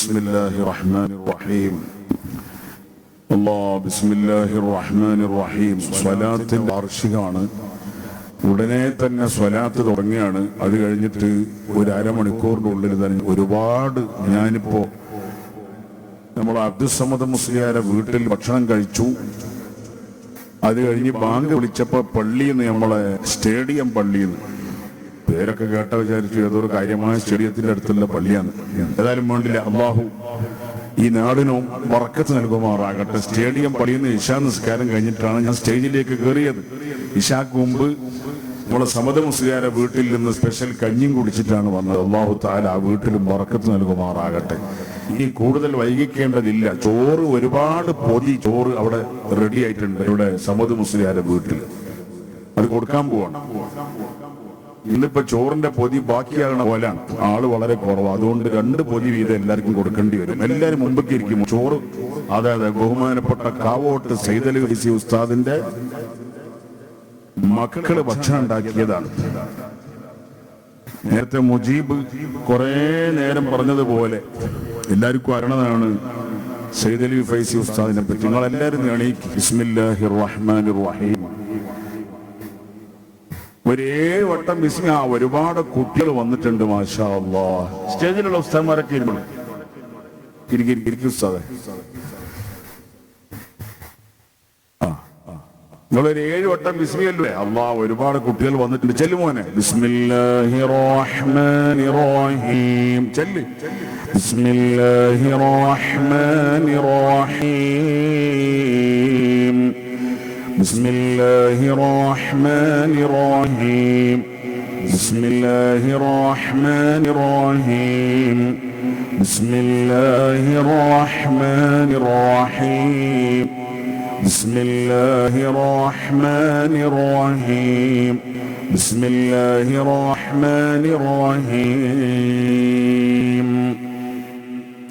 ബിസ്മില്ലാഹിർ റഹ്മാനിർ റഹീം. ബിസ്മില്ലാഹിർ റഹ്മാനിർ റഹീം. സ്വലാത്തിന്റെ വാർഷികമാണ്. ഉടനെ തന്നെ സ്വലാത്ത് തുടങ്ങുകയാണ്. അത് കഴിഞ്ഞിട്ട് ഒരു അരമണിക്കൂറിന്റെ ഉള്ളിൽ തന്നെ ഒരുപാട്, ഞാനിപ്പോ നമ്മൾ അബ്ദുസ്സമദ് മുസ്ലിയാരെ വീട്ടിൽ ഭക്ഷണം കഴിച്ചു. അത് കഴിഞ്ഞ് ബാങ്ക് വിളിച്ചപ്പോ പള്ളിയിൽ നിന്ന്, നമ്മളെ സ്റ്റേഡിയം പള്ളിയിൽ നിന്ന്, പേരൊക്കെ കേട്ട വിചാരിച്ചു ഏതൊരു കാര്യമായ സ്റ്റേഡിയത്തിന്റെ അടുത്തുള്ള പള്ളിയാണ്. ഏതായാലും വേണ്ടില്ല, അള്ളാഹു ഈ നാടിനും ബർക്കത്ത് നൽകുമാറാകട്ടെ. സ്റ്റേഡിയം പള്ളിയിൽ നിന്ന് ഇശാ നിസ്കാരം കഴിഞ്ഞിട്ടാണ് ഞാൻ സ്റ്റേജിലേക്ക് കയറിയത്. ഇശാക്ക് മുമ്പ് നമ്മളെ സമദ് മുസ്ലിയാരെ വീട്ടിൽ നിന്ന് സ്പെഷ്യൽ കഞ്ഞിയും കുടിച്ചിട്ടാണ് വന്നത്. അള്ളാഹു തആല ആ വീട്ടിലും ബർക്കത്ത് നൽകുമാറാകട്ടെ. ഇനി കൂടുതൽ വൈകിക്കേണ്ടതില്ല. ചോറ്, ഒരുപാട് പൊതി ചോറ് അവിടെ റെഡി ആയിട്ടുണ്ട് ഇവിടെ സമദ് മുസ്ലിയാരെ വീട്ടിൽ. അത് കൊടുക്കാൻ പോവാണ്. ഇന്നിപ്പോ ചോറിന്റെ പൊതി ബാക്കിയാകണ പോലാണ്. ആള് വളരെ കുറവ്. അതുകൊണ്ട് 2 പൊതി വീതം എല്ലാവർക്കും കൊടുക്കേണ്ടി വരും. എല്ലാവരും മുമ്പൊക്കെ ഇരിക്കും. ചോറ്, അതായത് ബഹുമാനപ്പെട്ട കാവോട്ട് സൈദലി ഫൈസി ഉസ്താദിന്റെ മക്കള് ഭക്ഷണം ഉണ്ടാക്കിയതാണ്. നേരത്തെ മുജീബ് കുറെ നേരം പറഞ്ഞതുപോലെ എല്ലാവർക്കും അറിയണതാണ് സൈദലി ഫൈസി ഉസ്താദിനെ പറ്റി. നിങ്ങളെല്ലാവരും എണീക്ക്. ബിസ്മില്ലാഹിർ റഹ്മാനിർ റഹീം. ഒരു 7 വട്ടം ബിസ്മി. ഒരുപാട് കുട്ടികൾ വന്നിട്ടുണ്ട്. മാഷാ അല്ലാഹ്. സ്റ്റേജിലുള്ള ഉസ്താദന്മാരൊക്കെ ഇരിക്കും. ഉസ്താദെ, നിങ്ങളൊരു 7 വട്ടം ബിസ്മി അല്ലേ? അല്ലാഹ്, ഒരുപാട് കുട്ടികൾ വന്നിട്ടുണ്ട്. ചെല്ലു മോനെ. ബിസ്മില്ലാഹിർ റഹ്മാനിർ റഹീം. ചെല്ല്. ബിസ്മില്ലാഹിർ റഹ്മാനിർ റഹീം. بسم الله الرحمن الرحيم. بسم الله الرحمن الرحيم. بسم الله الرحمن الرحيم. بسم الله الرحمن الرحيم. بسم الله الرحمن الرحيم.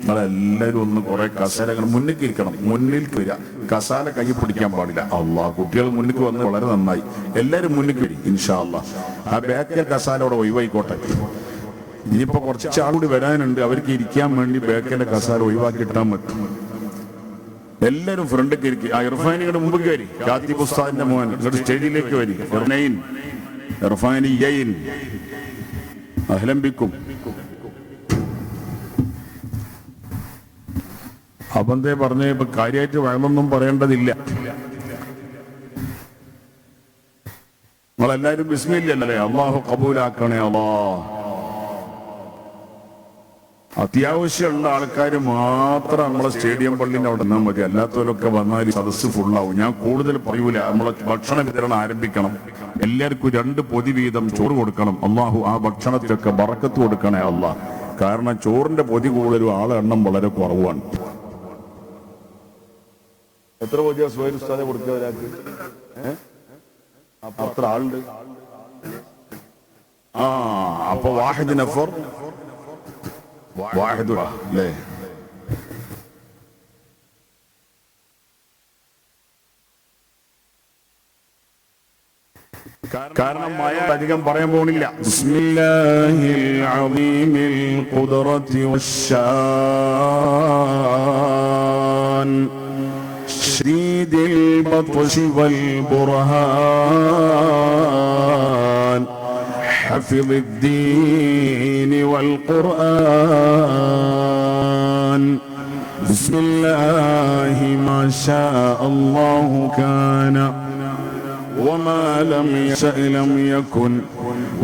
നമ്മളെല്ലാവരും ഒന്ന് കുറെ കസാലകൾ മുന്നിൽ ഇരിക്കണം. മുന്നിൽ വരിക. കസാല കൈ പിടിക്കാൻ പാടില്ല. അള്ളാഹ്, കുട്ടികൾ മുന്നിൽ വന്ന് വളരെ നന്നായി. എല്ലാവരും മുന്നിൽ വരും ഇൻഷാ അള്ളാഹ്. ആ ബാക്കിലെ കസാല അവിടെ ഒഴിവായിക്കോട്ടെ. ഇനിയിപ്പോ കുറച്ച് ആളുകൂടി വരാനുണ്ട്. അവർക്ക് ഇരിക്കാൻ വേണ്ടി ബാക്കിലെ കസാല ഒഴിവാക്കിയിട്ടാൻ പറ്റും. എല്ലാവരും ഫ്രണ്ടൊക്കെ ഇരിക്കും. ആ ഇർഫാനിയുടെ മുമ്പ് കയറി. കാത്തിബ് ഉസ്താദിന്റെ മോൻ സ്റ്റേജിലേക്ക് വരി. ഇർഫാനിയൈൻ അഹ്ലൻ ബിക്കും. അബന്ധെ പറഞ്ഞ ഇപ്പൊ കാര്യമായിട്ട് വേണമെന്നും പറയേണ്ടതില്ല. നിങ്ങളെല്ലാരും ബിസ്മില്ലല്ലേ? അള്ളാഹു കബൂലാക്കണേ. അത്യാവശ്യമുള്ള ആൾക്കാർ മാത്രം നമ്മളെ സ്റ്റേഡിയം പള്ളിന്റെ അവിടെ നിന്നാൽ മതി. അല്ലാത്തവരൊക്കെ വന്നാൽ സദസ്സ് ഫുള്ളാവും. ഞാൻ കൂടുതൽ പറയൂല. നമ്മളെ ഭക്ഷണ വിതരണം ആരംഭിക്കണം. എല്ലാവർക്കും 2 പൊതി വീതം ചോറ് കൊടുക്കണം. അള്ളാഹു ആ ഭക്ഷണത്തിലൊക്കെ ബറക്കത്ത് കൊടുക്കണേ അള്ളാഹ്. കാരണം ചോറിന്റെ പൊതി കൂടുതലും ആളെ എണ്ണം വളരെ കുറവാണ്. എത്ര പൊതിയാ സുഹൈൽ ഉസ്താദെ കൊടുക്കുക ഒരാൾക്ക്? അത്ര ആളുണ്ട്. അപ്പൊ വാഹിദ് നഫർ വാഹിദ് അല്ലേ? കാരണം മായ അധികം പറയാൻ പോണില്ല. ബിസ്മില്ലാഹിൽ അളീമിൽ ഖുദ്റതി വശ്ശാൻ شديد البطش والبرهان حفظ الدين والقرآن بسم الله ما شاء الله كان وما لم يشأ لم يكن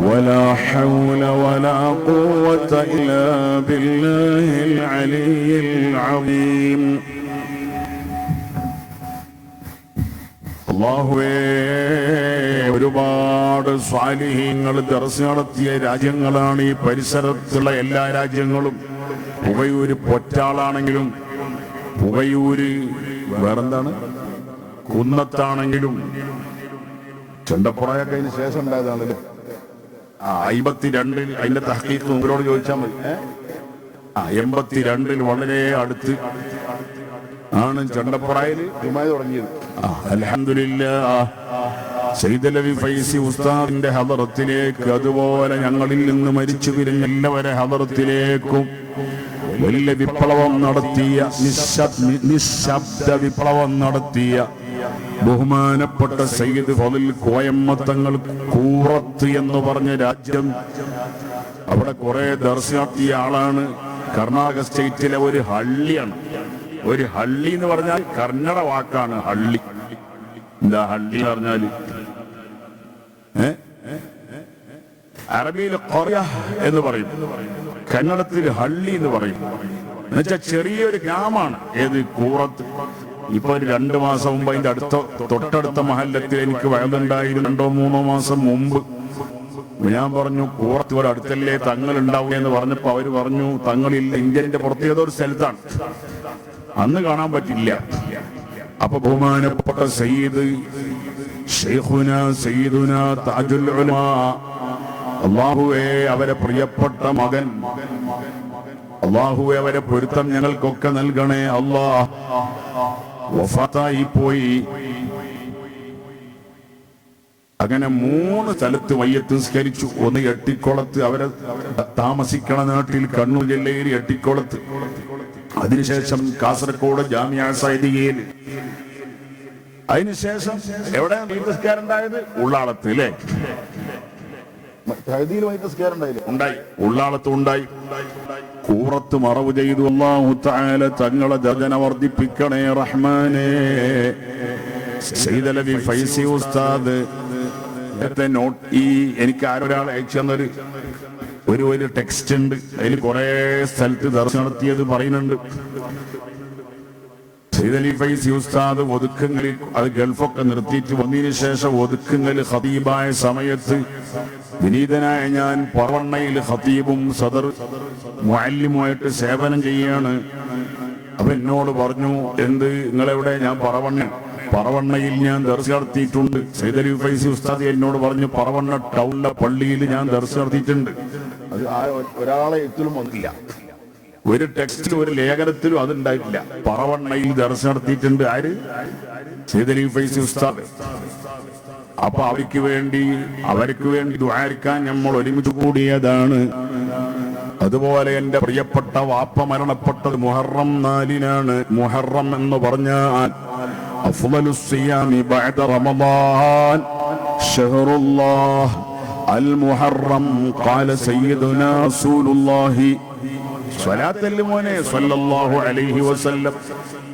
ولا حول ولا قوة إلا بالله العلي العظيم. അല്ലാഹുവേ, ഒരുപാട് സ്വാലിഹീങ്ങൾ ദർസ് നടത്തിയ രാജ്യങ്ങളാണ് ഈ പരിസരത്തുള്ള എല്ലാ രാജ്യങ്ങളും. പുകയൂര് പൊറ്റാളാണെങ്കിലും, പുകയൂര് വേറെന്താണ്, കുന്നത്താണെങ്കിലും, ചെണ്ടപ്പുറയൊക്കെ അതിന് ശേഷം ഉണ്ടായതാണല്ലോ. 52 അതിന്റെ തഹ്ഖീഖ് മുമ്പിലോട് ചോദിച്ചാൽ മതി. 82 വളരെ അടുത്ത് ആണ് ചെണ്ടപ്പുറയില് ജുമാ തുടങ്ങിയത്. അൽഹംദുലില്ലാഹ്. സയ്യിദലവി ഫൈസി ഉസ്താദിന്റെ ഹദറത്തിലേക്ക്, അതുപോലെ ഞങ്ങളിൽ നിന്ന് മരിച്ചു പിരിഞ്ഞ എല്ലാവരെ ഹദറത്തിലേക്കും വലിയ വിപ്ലവം നടത്തിയ നിശബ്ദ വിപ്ലവം നടത്തിയ ബഹുമാനപ്പെട്ട സയ്യിദ് ഫളിൽ കോയമ്മത്തങ്ങൾ കൂറത്ത് എന്ന് പറഞ്ഞ രാജ്യം, അവിടെ കുറെ ദർസ് നടത്തിയ ആളാണ്. കർണാടക സ്റ്റേറ്റിലെ ഒരു ഹള്ളിയാണ്. ഒരു ഹള്ളി എന്ന് പറഞ്ഞാൽ കന്നഡ വാക്കാണ് ഹള്ളി. എന്താ ഹള്ളി എന്ന് പറഞ്ഞാല്? അറബിയിൽ ഖറിയ എന്ന് പറയും, കന്നഡത്തിൽ ഹള്ളി എന്ന് പറയും. എന്നുവെച്ചാൽ ചെറിയൊരു ഗ്രാമമാണ്. ഏത് കൂറത്ത്. ഇപ്പൊ ഒരു 2 മാസം മുമ്പ് അതിന്റെ തൊട്ടടുത്ത മഹല്ലത്തിൽ എനിക്ക് വയലുണ്ടായിരുന്നു. 2-3 മാസം മുമ്പ് ഞാൻ പറഞ്ഞു കൂറത്ത് ഇവിടെ അടുത്തല്ലേ തങ്ങൾ ഉണ്ടാവുക എന്ന് പറഞ്ഞപ്പോ അവര് പറഞ്ഞു തങ്ങളില്ല, ഇന്ത്യന്റെ പുറത്ത് ഏതോ ഒരു സ്ഥലത്താണ്, അന്ന് കാണാൻ പറ്റില്ല. അപ്പൊ ബഹുമാനപ്പെട്ട സയ്യിദ് ശൈഖുനാ സയ്യിദുനാ താജുൽ ഉലമാ, അല്ലാഹുവേ അവരെ പ്രിയപ്പെട്ട മകൻ, അല്ലാഹുവേ അവരെ പൊരുത്തം ഞങ്ങൾക്കൊക്കെ നൽകണേ അല്ലാഹ്. വഫാത്തായി പോയി. അങ്ങനെ 3 സ്ഥലത്ത് മയ്യത്ത് നിസ്കരിച്ചു. ഒന്ന് എട്ടിക്കുളത്ത്, അവരെ താമസിക്കണ നാട്ടിൽ കണ്ണൂർ ജില്ലയിൽ എട്ടിക്കുളത്ത്. അതിനുശേഷം കാസർഗോഡ് ജാമിഅ സൈദിയയിൽ. അതിനുശേഷം എവിടെ നിസ്കാരം ഉണ്ടായത്? ഉള്ളാളത്ത്. അല്ലേ? ഉണ്ടായി, ഉള്ളാളത്ത് ഉണ്ടായി. കൂറത്ത് മറവ് ചെയ്തു. അല്ലാഹു തആല തങ്ങളെ ദർജന വർദ്ധിപ്പിക്കണേ റഹ്മാനേ. സയ്യിദ് അലവി ഫൈസി ഉസ്താദ് ഈ എനിക്ക് ആരൊരാൾ അയച്ചു തന്നൊരു ഒരു ടെക്സ്റ്റ് ഉണ്ട്. അതിൽ കുറെ സ്ഥലത്ത് ദർശനം നടത്തിയത് പറയുന്നുണ്ട്. സയ്യിദ് അലി ഫൈസി ഉസ്താദ് ഒതുക്കങ്ങളിൽ, അത് ഗൾഫൊക്കെ നിർത്തിയിട്ട് വന്നതിന് ശേഷം ഒതുക്കങ്ങൾ ഖതീബായ സമയത്ത് വിനീതനായ ഞാൻ പറവണ്ണയിൽ ഖതീബും സദർ മുഅല്ലിമുമായിട്ട് സേവനം ചെയ്യാണ്. അപ്പൊ എന്നോട് പറഞ്ഞു, എന്ത് നിങ്ങളെവിടെ? ഞാൻ പറവണ്ണയിൽ ഞാൻ ദർസ് നടത്തിയിട്ടുണ്ട്. സയ്യിദ് അലി ഫൈസി ഉസ്താദ് എന്നോട് പറഞ്ഞു, പറവണ്ണ ടൗണിലെ പള്ളിയിൽ ഞാൻ ദർസ് നടത്തിയിട്ടുണ്ട്. അത് ഒരാളെ എത്തിലും വന്നില്ല, ഒരു ടെക്സ്റ്റിലും ഒരു ലേഖനത്തിലും അതുണ്ടായിട്ടില്ല. പറവണ്ണയിൽ ദർസ് നടത്തിയിട്ടുണ്ട്. ആര്? സയ്യിദ് അലി ഫൈസി ഉസ്താദ്. അപ്പൊ അവർക്ക് വേണ്ടി ദുആരിക്കാൻ നമ്മൾ ഒരുമിച്ച് കൂടിയതാണ്. അതുപോലെ എന്റെ പ്രിയപ്പെട്ട വാപ്പ മരണപ്പെട്ടത് മുഹറം 4-നാണ്. മുഹറം എന്ന് പറഞ്ഞാൽ അഫ്ളലുസ് സിയാമി ബഅദ റമളാൻ ശഹറുല്ലാഹ് അൽ മുഹറം ഖാല സയ്യിദുനാ റസൂലുള്ളാഹി സ്വലാത്തല്ലു മോനെ സ്വല്ലല്ലാഹു അലൈഹി വസല്ലം.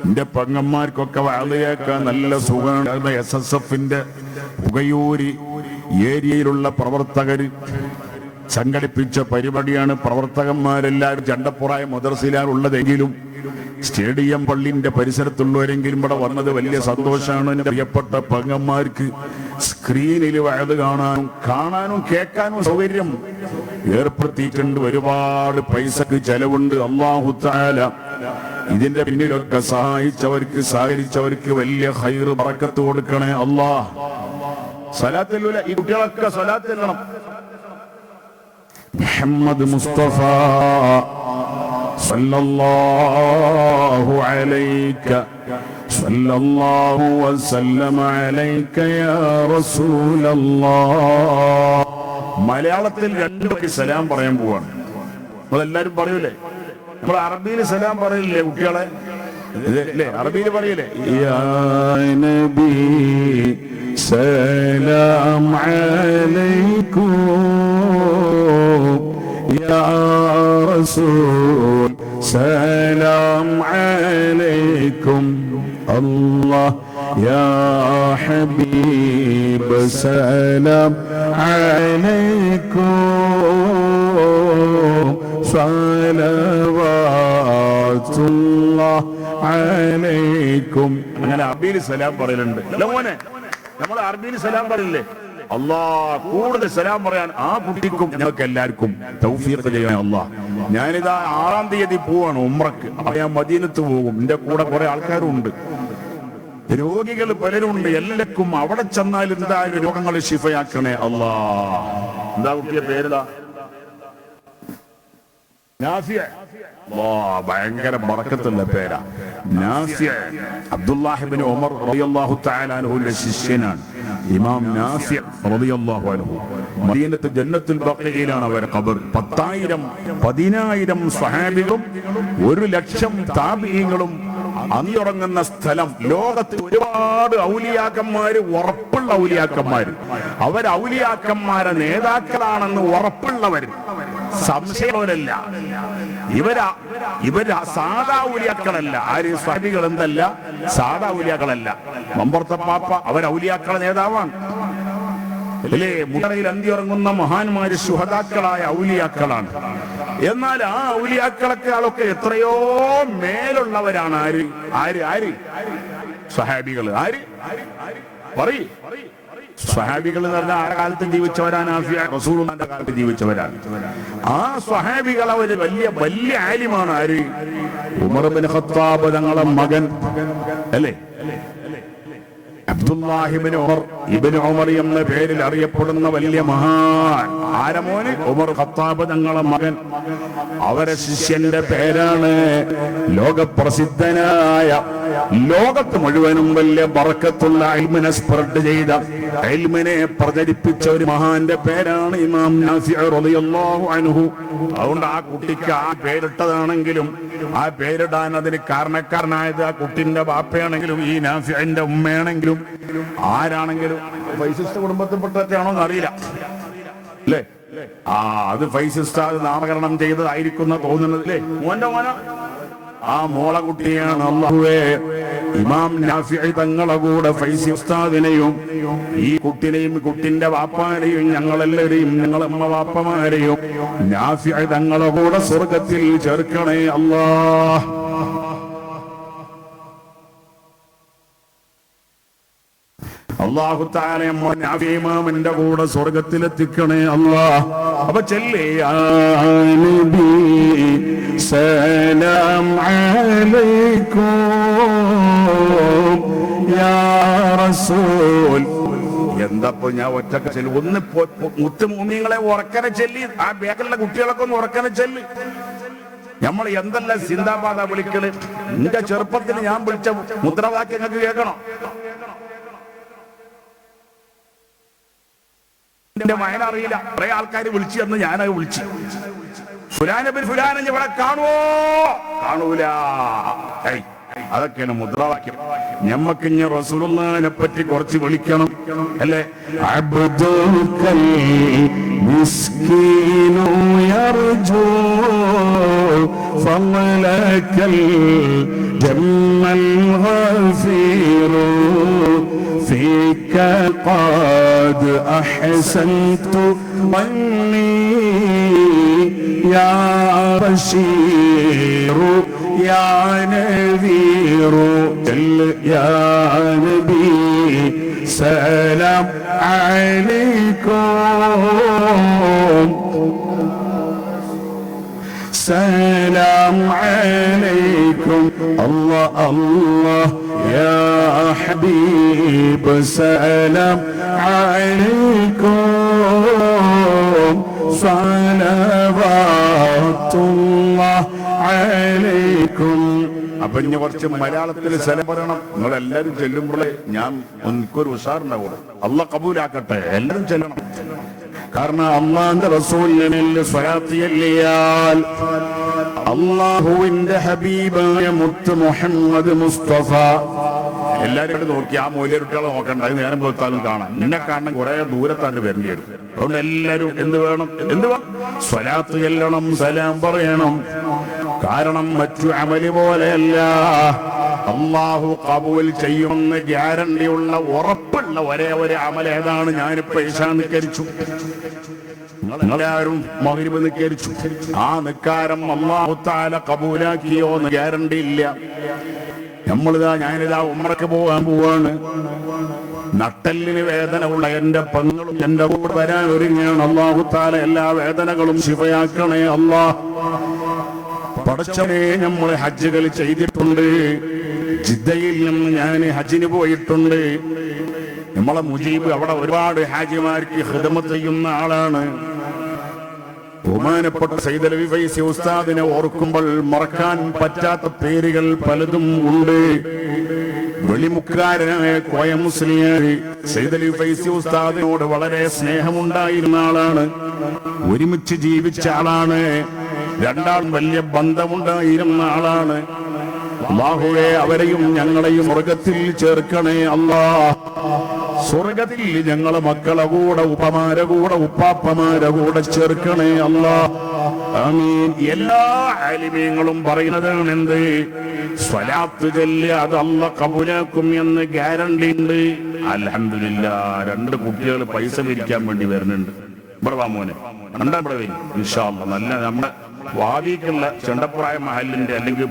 എന്റെ പെങ്ങന്മാർക്കൊക്കെ വഅളിയാക്കാൻ നല്ല സുഖമാണ്. SSFന്റെ പുകയൂരി ഏരിയയിലുള്ള പ്രവർത്തകർ സംഘടിപ്പിച്ച പരിപാടിയാണ്. പ്രവർത്തകന്മാരെല്ലാവരും ചണ്ടപ്പുറായ മദ്രസയിലാണ് ഉള്ളതെങ്കിലും സ്റ്റേഡിയം പള്ളിന്റെ പരിസരത്തുള്ളവരെങ്കിലും ഇവിടെ വന്നത് വലിയ സന്തോഷമാണ്. എന്റെ പ്രിയപ്പെട്ട പെങ്ങന്മാർക്ക് സ്ക്രീനിൽ വയത് കാണാനും കേൾക്കാനും സൗകര്യം ഏർപ്പെടുത്തിയിട്ടുണ്ട്. ഒരുപാട് പൈസക്ക് ചെലവുണ്ട്. അല്ലാഹു തആല ഇതിന്റെ പിന്നിലൊക്കെ സഹായിച്ചവർക്ക് സഹകരിച്ചവർക്ക് വലിയ ഖൈർ ബറക്കത്ത് കൊടുക്കണേ അല്ലാഹ്. സ്വലാത്തുൽ ഈ കുട്ടികളൊക്കെ സ്വലാത്ത് ചെല്ലണം. മുഹമ്മദ് മുസ്തഫ സല്ലല്ലാഹു അലൈക സല്ലല്ലാഹു വസല്ലമ അലൈക യാ റസൂലല്ലാഹ്. മലയാളത്തിൽ 2 പേര് സലാം പറയാൻ പോവാണ്. നമ്മളെല്ലാരും പറയൂലേ? നമ്മൾ അറബിയിൽ സലാം പറയില്ലേ കുട്ടികളെ? അറബിയിൽ പറയില്ലേ? യാ നബി സലാം അലൈക്കും യാ റസൂൽ സലാം അലൈക്കും അല്ലാഹ് യാ ഹബീബ് സലാം അലൈക്കും സ്വലവാത്തുല്ലാഹ് അലൈക്കും. അങ്ങനെ അറബിയിൽ സലാം പറയലുണ്ട്. മോനെ നമ്മൾ അറബിയിൽ സലാം പറയില്ലേ? അല്ലാഹ് കൂടുതൽ സലാം പറയാൻ ആ കുട്ടിക്കും ഞങ്ങൾക്ക് എല്ലാവർക്കും തൗഫീഖ് ചെയ്യണേ അല്ലാഹ്. ഞാനിതാ 6-ാം തീയതി പോവാണ് ഉംറക്ക്. അപ്പൊ ഞാൻ മദീനത്ത് പോകും. എന്റെ കൂടെ കുറെ ആൾക്കാരും ഉണ്ട്, രോഗികൾ പലരുണ്ട്. എല്ലാവർക്കും അവിടെ ചെന്നാൽ എന്തായാലും രോഗങ്ങൾ ശിഫയാക്കണേ അല്ലാഹ്. എന്താ കുട്ടിയെ പേരിതാ? നാഫിയ. ഭയങ്കര ബറക്കത്തുള്ള പേരാ നാഫിയ. അബ്ദുല്ലാഹ് ഇബ്നു ഉമർ റളിയല്ലാഹു തആല അൻഹുവിന്റെ ശിഷ്യനാണ്. ഇമാം നാഫി റളിയല്ലാഹു അൻഹു മദീനത്ത് ജന്നത്തുൽ ബഖീയിലാണ് അവരുടെ ഖബർ. 10,000 സ്വഹാബികളും 1,00,000 താബിഈങ്ങളും അന്നിറങ്ങുന്ന സ്ഥലം. ലോകത്ത് ഒരുപാട് ഔലിയാക്കന്മാര്, ഉറപ്പുള്ള ഔലിയാക്കന്മാര്, അവർ ഔലിയാക്കന്മാരെ നേതാക്കളാണെന്ന് ഉറപ്പുള്ളവർ, സംശയമല്ല. ഇവര് സാധാ ഔലിയാക്കളല്ല. ആര് സ്വഹാബികൾ എന്തല്ല, സാധാ ഔലിയാക്കളല്ല. മമ്പുറത്തെ പാപ്പ അവർ ഔലിയാക്കളെ നേതാവാണ് അല്ലേ? മുടയിൽ അന്തിയിറങ്ങുന്ന മഹാന്മാര് ശുഹദാക്കളായ ഔലിയാക്കളാണ്. എന്നാൽ ആ ഔലിയാക്കളെക്കാളൊക്കെ എത്രയോ മേലുള്ളവരാണ് ആര് ആര് ആര് സ്വഹാബികൾ. ആര് പറയ്. സ്വഹാബികൾ എന്ന് പറഞ്ഞാൽ ആ കാലത്ത് ജീവിച്ചവരാണ്, റസൂലുള്ളാഹിന്റെ കാലത്ത് ജീവിച്ചവരാണ്. ആ സ്വഹാബികൾ അവര് വലിയ വലിയ ആലിമാണ്. ആര്? ഉമർ ഇബ്നു ഖത്താബ് തങ്ങളുടെ മകൻ അല്ലേ? അബ്ദുല്ലാഹി ഇബ്നു ഉമർ എന്ന പേരിൽ അറിയപ്പെടുന്ന വലിയ മഹാൻ. ആരമോന്? ഉമർ ഖത്താബ് തങ്ങളുടെ മകൻ. അവരെ ശിഷ്യന്റെ പേരാണ് ലോകപ്രസിദ്ധനായ, ലോകത്ത് മുഴുവനും വലിയ ബറക്കത്തുള്ള ഇൽമിനെ സ്പ്രെഡ് ചെയ്ത, ഇൽമിനെ പ്രചരിപ്പിച്ച ഒരു മഹാന്റെ പേരാണ് ഇമാം നാഫി റളിയല്ലാഹു അൻഹു. അതുകൊണ്ട് ആ കുട്ടിക്ക് ആ പേരിട്ടതാണെങ്കിലും, ആ പേരിടാൻ അതിന് കാരണക്കാരനായത് ആ കുട്ടിന്റെ ബാപ്പയാണെങ്കിലും, ഈ നാഫിന്റെ ഉമ്മയാണെങ്കിലും, ആരാണെങ്കിലും ഫൈസിസ്റ്റ് കുടുംബത്തിൽപ്പെട്ടതാണോ എന്ന് അറിയില്ല അല്ലേ? അത് ഫൈസ് ഉസ്താദ് നാമകരണം ചെയ്തതായിരിക്കുന്ന തോന്നുന്നത് അല്ലേ? മോന്റെ മോന ആ മോളെ കുട്ടിയാണ്. അല്ലാഹുവേ, ഇമാം നാഫി തങ്ങളെ കൂടെ ഫൈസി ഉസ്താദിനെയും ഈ കുട്ടിനെയും കുട്ടിന്റെ വാപ്പാനെയും ഞങ്ങളെല്ലാവരെയും ഞങ്ങളമ്മ വാപ്പമാരെയും നാഫി തങ്ങളെ കൂടെ സ്വർഗത്തിൽ ചേർക്കണേ അല്ലാഹ്. അല്ലാഹു തആല നാഫി ഇമാമിന്റെ കൂടെ സ്വർഗത്തിലെത്തിക്കണേ അല്ലാഹ്. അപ്പൊ ചെല്ലേ യാ നബി സലാം അലൈക്കും യാ റസൂൽ. എന്തപ്പോ ഞാൻ ഒറ്റക്ക് ചെല്ലു? ഒന്ന് മുത്തുമൂമിങ്ങളെ ഉറക്കനെ ചെല്ലി, ആ ബേക്കറിലെ കുട്ടികളൊക്കെ ഒന്ന് ഉറക്കനെ ചെല്ലി. നമ്മൾ എന്തെല്ലാം സിന്ദാബാദ വിളിക്കല്. എന്റെ ചെറുപ്പത്തിൽ ഞാൻ വിളിച്ച മുദ്രാവാക്യം നിങ്ങൾക്ക് കേൾക്കണം. എന്റെ മകൻ അറിയില്ല, കുറെ ആൾക്കാർ വിളിച്ചു എന്ന് ഞാനത് വിളിച്ചു. ഫുലാനബിൻ ഫുലാൻ ഇവിടെ കാണുവോ? കാണൂല. അതൊക്കെയാണ് മുദ്രാവാക്യം. ഞമ്മക്ക് ഇനി റസൂലുള്ളാഹിനെ പറ്റി കുറച്ച് വിളിക്കണം അല്ലേ? അബ്ദുൽ മിസ്കീനു യർജു ഫളകൽ ജമ്മൽ ഗഫീറു فيك قد أحسنت ظني يا بشير يا نذير يا نبي سلام عليكم سلام عليكم الله الله يا حبيب سلام عليكم صلوات الله عليكم. അപ്പൊ ഇനി കുറച്ച് മലയാളത്തിൽ സലാം പറയണം. നിങ്ങൾ എല്ലാരും ചെല്ലുമ്പോഴേ ഞാൻ എനിക്കൊരു ഉഷാറുണ്ടാവും. അള്ളാഹ് കബൂലാക്കട്ടെ. എല്ലാരും ചെല്ലണം. കാരണം അള്ളാന്റെ റസൂലിനെ സ്വലാത്ത് ചൊല്ലിയാൽ അള്ളാഹുവിന്റെ ഹബീബായ മുത്ത് മുഹമ്മദ് മുസ്തഫ. എല്ലാരും നോക്കി ആ മൂല്യരുട്ടികളെ നോക്കണ്ട. അത് നേരം കൊടുത്താലും കാണാം. എന്നെ കാണാൻ കുറെ ദൂരത്താണ് വരേണ്ടി വരും. അതുകൊണ്ട് എല്ലാരും എന്ത് വേണം? സ്വലാത്ത് ചെല്ലണം, സലാം പറയണം. കാരണം മറ്റു അമല് പോലെയല്ല, അള്ളാഹു കബൂൽ ചെയ്യുമെന്ന് ഗ്യാരണ്ടിയുള്ള ഉറപ്പുള്ള ഒരേ ഒരു അമൽ ഏതാണ്? ഞാനിപ്പോ ഇശാ നിസ്കരിച്ചു, നിങ്ങളാരും മഗ്രിബ് നിസ്കരിച്ചു. ആ നിസ്കാരം അല്ലാഹു തആല കബൂലാക്കിയോ എന്ന് ഗ്യാരണ്ടി ഇല്ല. ഞാനിതാ ഉംറയ്ക്ക് പോകാൻ പോവാണ്. നട്ടെല്ലിന് വേദന ഉള്ള എന്റെ പെങ്ങളും എന്റെ കൂടെ വരാൻ ഒരുങ്ങാണ്. അല്ലാഹു തആല എല്ലാ വേദനകളും ശിഫയാക്കണേ അല്ലാഹ്. പടച്ചവനെ, നമ്മൾ ഹജ്ജുകൾ ചെയ്തിട്ടുണ്ട്. ജിദ്ദയിൽ നിന്ന് ഞാൻ ഹജ്ജിന് പോയിട്ടുണ്ട്. നമ്മളെ മുജീബ് അവിടെ ഒരുപാട് ഹാജിമാർക്ക് ഖിദ്മത്ത് ചെയ്യുന്ന ആളാണ്. ബഹുമാനപ്പെട്ട സയ്യിദ് അലവി ഫൈസി ഉസ്താദിനെ ഓർക്കുമ്പോൾ മറക്കാൻ പറ്റാത്ത പേരുകൾ പലതും ഉണ്ട്. വെളിമുക്കാരനായ കോയ മുസ്ലിയാർ സയ്യിദലി ഫൈസി ഉസ്താദിനോട് വളരെ സ്നേഹമുണ്ടായിരുന്ന ആളാണ്. ഒരുമിച്ച് ജീവിച്ച ആളാണ്. രണ്ടാളും വലിയ ബന്ധമുണ്ടായിരുന്ന ആളാണ്. അല്ലാഹുവേ, അവരെയും ഞങ്ങളെയും സ്വർഗത്തിൽ ചേർക്കണേ അല്ലാഹ്. സ്വർഗത്തിൽ ഞങ്ങളെ മക്കളെ കൂടെ ഉപ്പമാരെ കൂടെ ഉപ്പാപ്പമാരെ കൂടെ ചേർക്കണേ അല്ലാഹ്. ആമീൻ. എല്ലാ ആലിമീങ്ങളും പറയുന്നതാണ് എന്ത്? സ്വലാത്ത് ചൊല്ലുക, അത് അല്ലാഹ് കബൂലാക്കും എന്ന് ഗ്യാരണ്ടി ഉണ്ട്. അൽഹംദുലില്ലാഹ്, 2 കുട്ടികൾ പൈസ പിരിക്കാൻ വേണ്ടി വരുന്നുണ്ട്. ഇവിടെ വാ മോനെ, രണ്ടാം ഇവിടെ വരും ഇൻഷാ അല്ലാഹ്. നല്ല നമ്മുടെ വാദിക്കുള്ള ചെണ്ടപ്രായ മഹലിന്റെ അല്ലെങ്കിൽ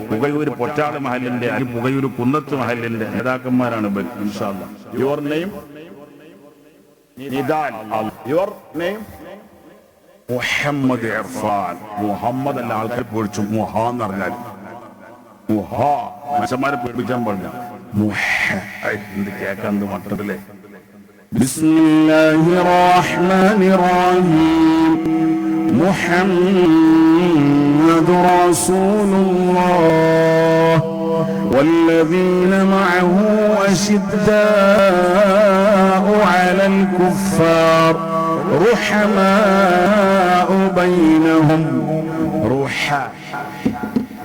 പുകയൂര് പൊറ്റാട് മഹലിന്റെ അല്ലെങ്കിൽ പുകയൂര് കുന്നത്ത് മഹലിന്റെ നേതാക്കന്മാരാണ് ഇൻഷാ അല്ലാഹ്. Your name? Your name? Muhammad Irfan. Muhammad അല്ല, ആൾക്കാർ പേടിച്ചു മുഹാ എന്ന് പറഞ്ഞാൽ. മുഹാ മനുഷ്യന്മാരെ പേടിപ്പിക്കാൻ പറഞ്ഞ എന്ത് കേൾക്കാൻ എന്ത് മട്ടത്തില്ലേ. ബിസ്മില്ലാഹിർ റഹ്മാനിർ റഹീം. محمد رسول الله والذين معه أشداء على الكفار رحماء بينهم.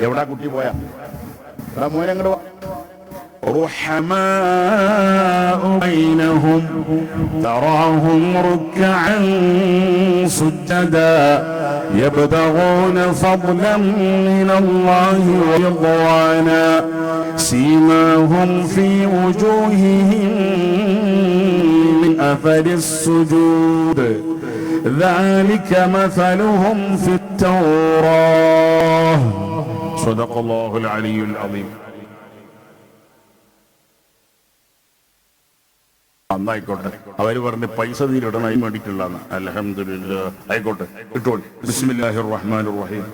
എവിടാ കുട്ടി പോയാ? മോനെ അങ്ങോട്ട് رحماء بينهم تراهم ركعا سجدا يبتغون فضلا من الله ورضوانا سيماهم في وجوههم من أثر السجود ذلك مثلهم في التوراة صدق الله العلي العظيم. അന്നായിക്കോട്ടെ. അവര് പറഞ്ഞ് പൈസ തീരിടണം അതിന് വേണ്ടിയിട്ടുള്ളതാണ്. അൽഹംദുലില്ലാഹ്. ആയിക്കോട്ടെ, ഇട്ടോളി. ബിസ്മില്ലാഹിർ റഹ്മാനിർ റഹീം.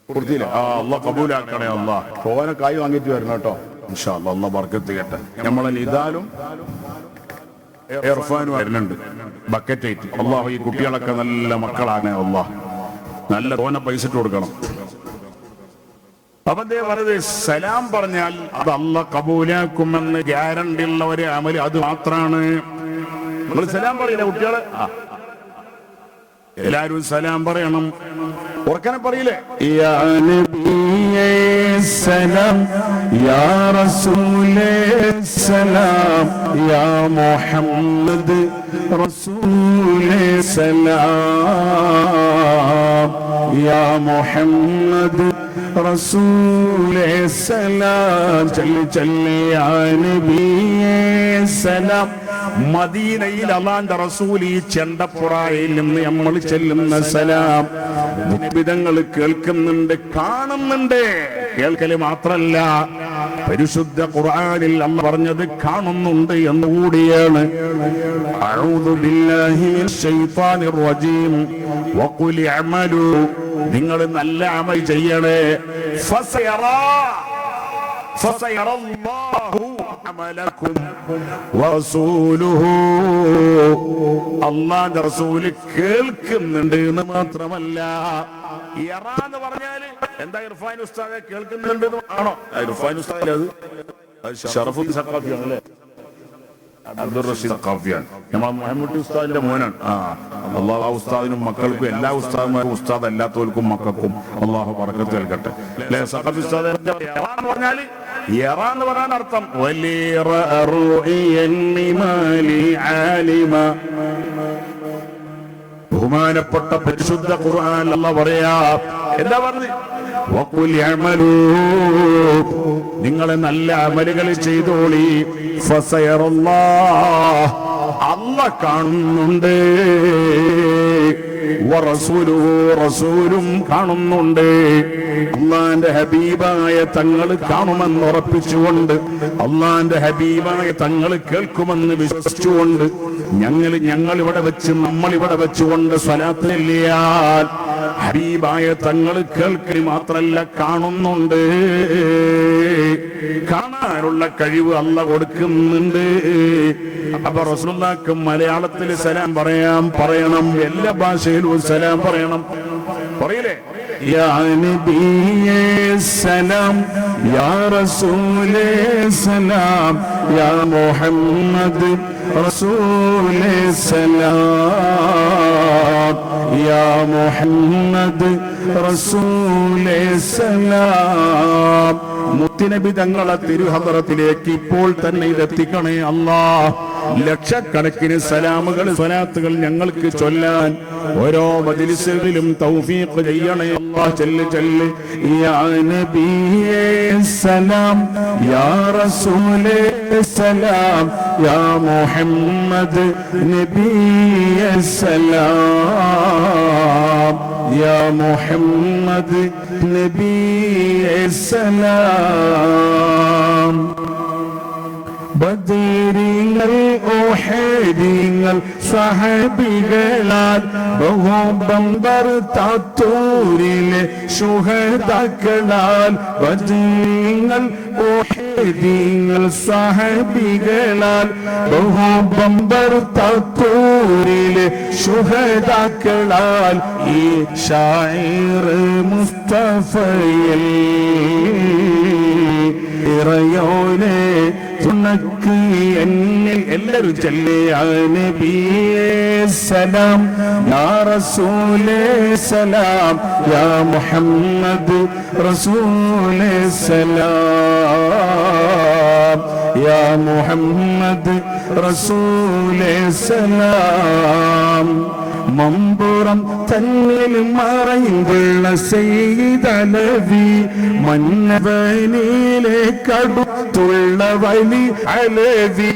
കൊടുത്തില്ല? അല്ലാഹ് കബൂലാക്കണേ അല്ലാഹ്. ചോന കായ് വാങ്ങിയിട്ട് വരണം കേട്ടോ ഇൻഷാ അല്ലാഹ്. അല്ലാഹ് ബർക്കത്ത് കേട്ടെ. നമ്മളെ നിദാലും ഇർഫാനും വരുന്നുണ്ട് ബക്കറ്റായിട്ട്. അല്ലാഹ് ഈ കുട്ടികളൊക്കെ നല്ല മക്കളാണ്. അല്ലാഹ് നല്ല തോന പൈസ ഇട്ട് കൊടുക്കണം. അപ്പൊ പറഞ്ഞത് സലാം പറഞ്ഞാൽ അത് അല്ലാഹ് കബൂലാക്കുമെന്ന് ഗ്യാരണ്ടി ഉള്ള ഒരു അമല്. അത് മാത്രാണ്. നമ്മൾ സലാം പറയില്ല കുട്ടികള്? എല്ലാരും സലാം പറയണം. ഉറക്കനെ പറയില്ലേ? യാ നബിയേ സലാം, യാ റസൂലേ സലാം, യാ മുഹമ്മദ് റസൂലേ സലാം, യാ മുഹമ്മദ് റസൂലേ സലാം. ചൊല്ലി ചൊല്ലി യാ നബിയേ സലാം. മദീനയിൽ അല്ലാഹുവിന്റെ റസൂൽ ഈ ചെണ്ടപ്പുറായിൽ നിന്ന് നമ്മൾ ചെല്ലുന്ന സലാം നിബിധങ്ങൾ കേൾക്കുന്നുണ്ട്, കാണുന്നുണ്ട്. കേൾക്കല് മാത്രല്ല, പരിശുദ്ധ ഖുർആനിൽ അല്ലാഹ് പറഞ്ഞത് കാണുന്നുണ്ട് എന്നുകൂടിയാണ്. അഊദു ബില്ലാഹി മിനശ് ശൈത്വാനിർ റജീം വഖുൽ അമലു. നിങ്ങൾ നല്ല അമൽ ചെയ്യണേ. ഫസയറല്ലാഹു അമലക്കും വറസൂലുഹു. അല്ലാഹുവിന്റെ റസൂൽ കേൾക്കുന്നുണ്ട് എന്ന് മാത്രമല്ല, യറാ എന്ന് പറഞ്ഞാൽ എന്താ? ഇർഫാൻ ഉസ്താദെ കേൾക്കുന്നുണ്ട് ആണോ? ഇർഫാൻ ഉസ്താദ് അത് ഷറഫുദ്ദീൻ സഖാഫിയാണ് അല്ലേ? അബ്ദുർ റഷീദ് സഖാഫിയാണ്. നമ്മൾ മുഹമ്മദ് ഉസ്താദിന്റെ മോനാണ്. അല്ലാഹു ആ ഉസ്താദിനും മക്കൾക്കും എല്ലാ ഉസ്താദുമാരും ഉസ്താദ് അല്ലാത്തവർക്കും മക്കൾക്കും അല്ലാഹു ബർക്കത്ത് നൽകട്ടെ. അല്ലേ? സഖാഫി ഉസ്താദ് എന്ന് പറഞ്ഞാൽ യറാ എന്ന് പറയാൻ അർത്ഥം ബഹുമാനപ്പെട്ട പരിശുദ്ധ ഖുർആൻ അല്ലാഹ് പറയാ. എന്താ പറഞ്ഞത്? വഖുൽ അമലൂ. നിങ്ങൾ നല്ല അമലുകൾ ചെയ്തോളി. ഫസയറല്ലാഹ്. അല്ലാഹ് കാണുന്നുണ്ട്. വറസൂലുഹു. റസൂലും കാണുന്നുണ്ട്. അല്ലാഹുവിന്റെ ഹബീബായ തങ്ങൾ കാണുമെന്ന് ഉറപ്പിച്ചുകൊണ്ട്, അല്ലാഹുവിന്റെ ഹബീബായ തങ്ങൾ കേൾക്കുമെന്ന് വിശ്വസിച്ചുകൊണ്ട് ഞങ്ങൾ ഇവിടെ വെച്ച് നമ്മളിവിടെ വെച്ചുകൊണ്ട് സ്വലാത്ത് ചൊല്ലിയാൽ ഹബീബായ തങ്ങൾ കേൾക്കൽ മാത്രല്ല കാണുന്നുണ്ട്. കാണാനുള്ള കഴിവ് അല്ലാഹ് കൊടുക്കുന്നുണ്ട്. അപ്പൊ റസൂലുള്ളാഹിക്ക് മലയാളത്തിൽ സലാം പറയണം. എല്ലാ ഭാഷയിലും സലാം പറയണം. പറയില്ലേ? യാ നബിയേ സലാം യാ റസൂലേ സലാം യാ മുഹമ്മദ് റസൂലേ സലാം യാ മുഹമ്മദ് റസൂലേ സലാം. മുത്തുനബി തങ്ങളെ തിരുഹദറത്തിലേക്ക് ഇപ്പോൾ തന്നെ ഇതെത്തിക്കണേ അല്ലാഹ്. ലക്ഷക്കണക്കിന് സലാമുകൾ സ്വലാത്തുകൾ ഞങ്ങൾക്ക് ചൊല്ലാൻ ഓരോ മജ്ലിസിലും തൗഫീഖ് ചെയ്യണേ അല്ലാഹ്. ചൊല്ല് ചൊല്ല് യാ നബിയേ സലാം യാ റസൂലേ സലാം യാ മുഹമ്മദ് നബിയേ സലാം യാ മുഹമ്മദ് നബിയേ സലാം. ബദരീങ്ങൾ ഉഹദീങ്ങൾ സ്വഹാബികളാൽ ബഹുബംബർ താത്തൂരിലെ ശുഹദാക്കളാൽ ബദരീങ്ങൾ ഉഹദീങ്ങൾ സ്വഹാബികളാൽ ബഹുബംബർ താത്തൂരിലെ ശുഹദാക്കളാൽ ഈ ശായിർ മുസ്തഫയിൽ ഇറയോനെ തുണക്ക് എന്നിൽ. എല്ലാവരും ചൊല്ല് യാ നബിയേ സലാം യാ റസൂലേ സലാം യാ മുഹമ്മദ് റസൂലേ സലാം യാ മുഹമ്മദ് റസൂലേ സലാം. മമ്പുറം തന്നിൽ മറയുള്ള സയ്യിദലവി മന്നവനിലെ കടുത്തുള്ള വലി അലവി.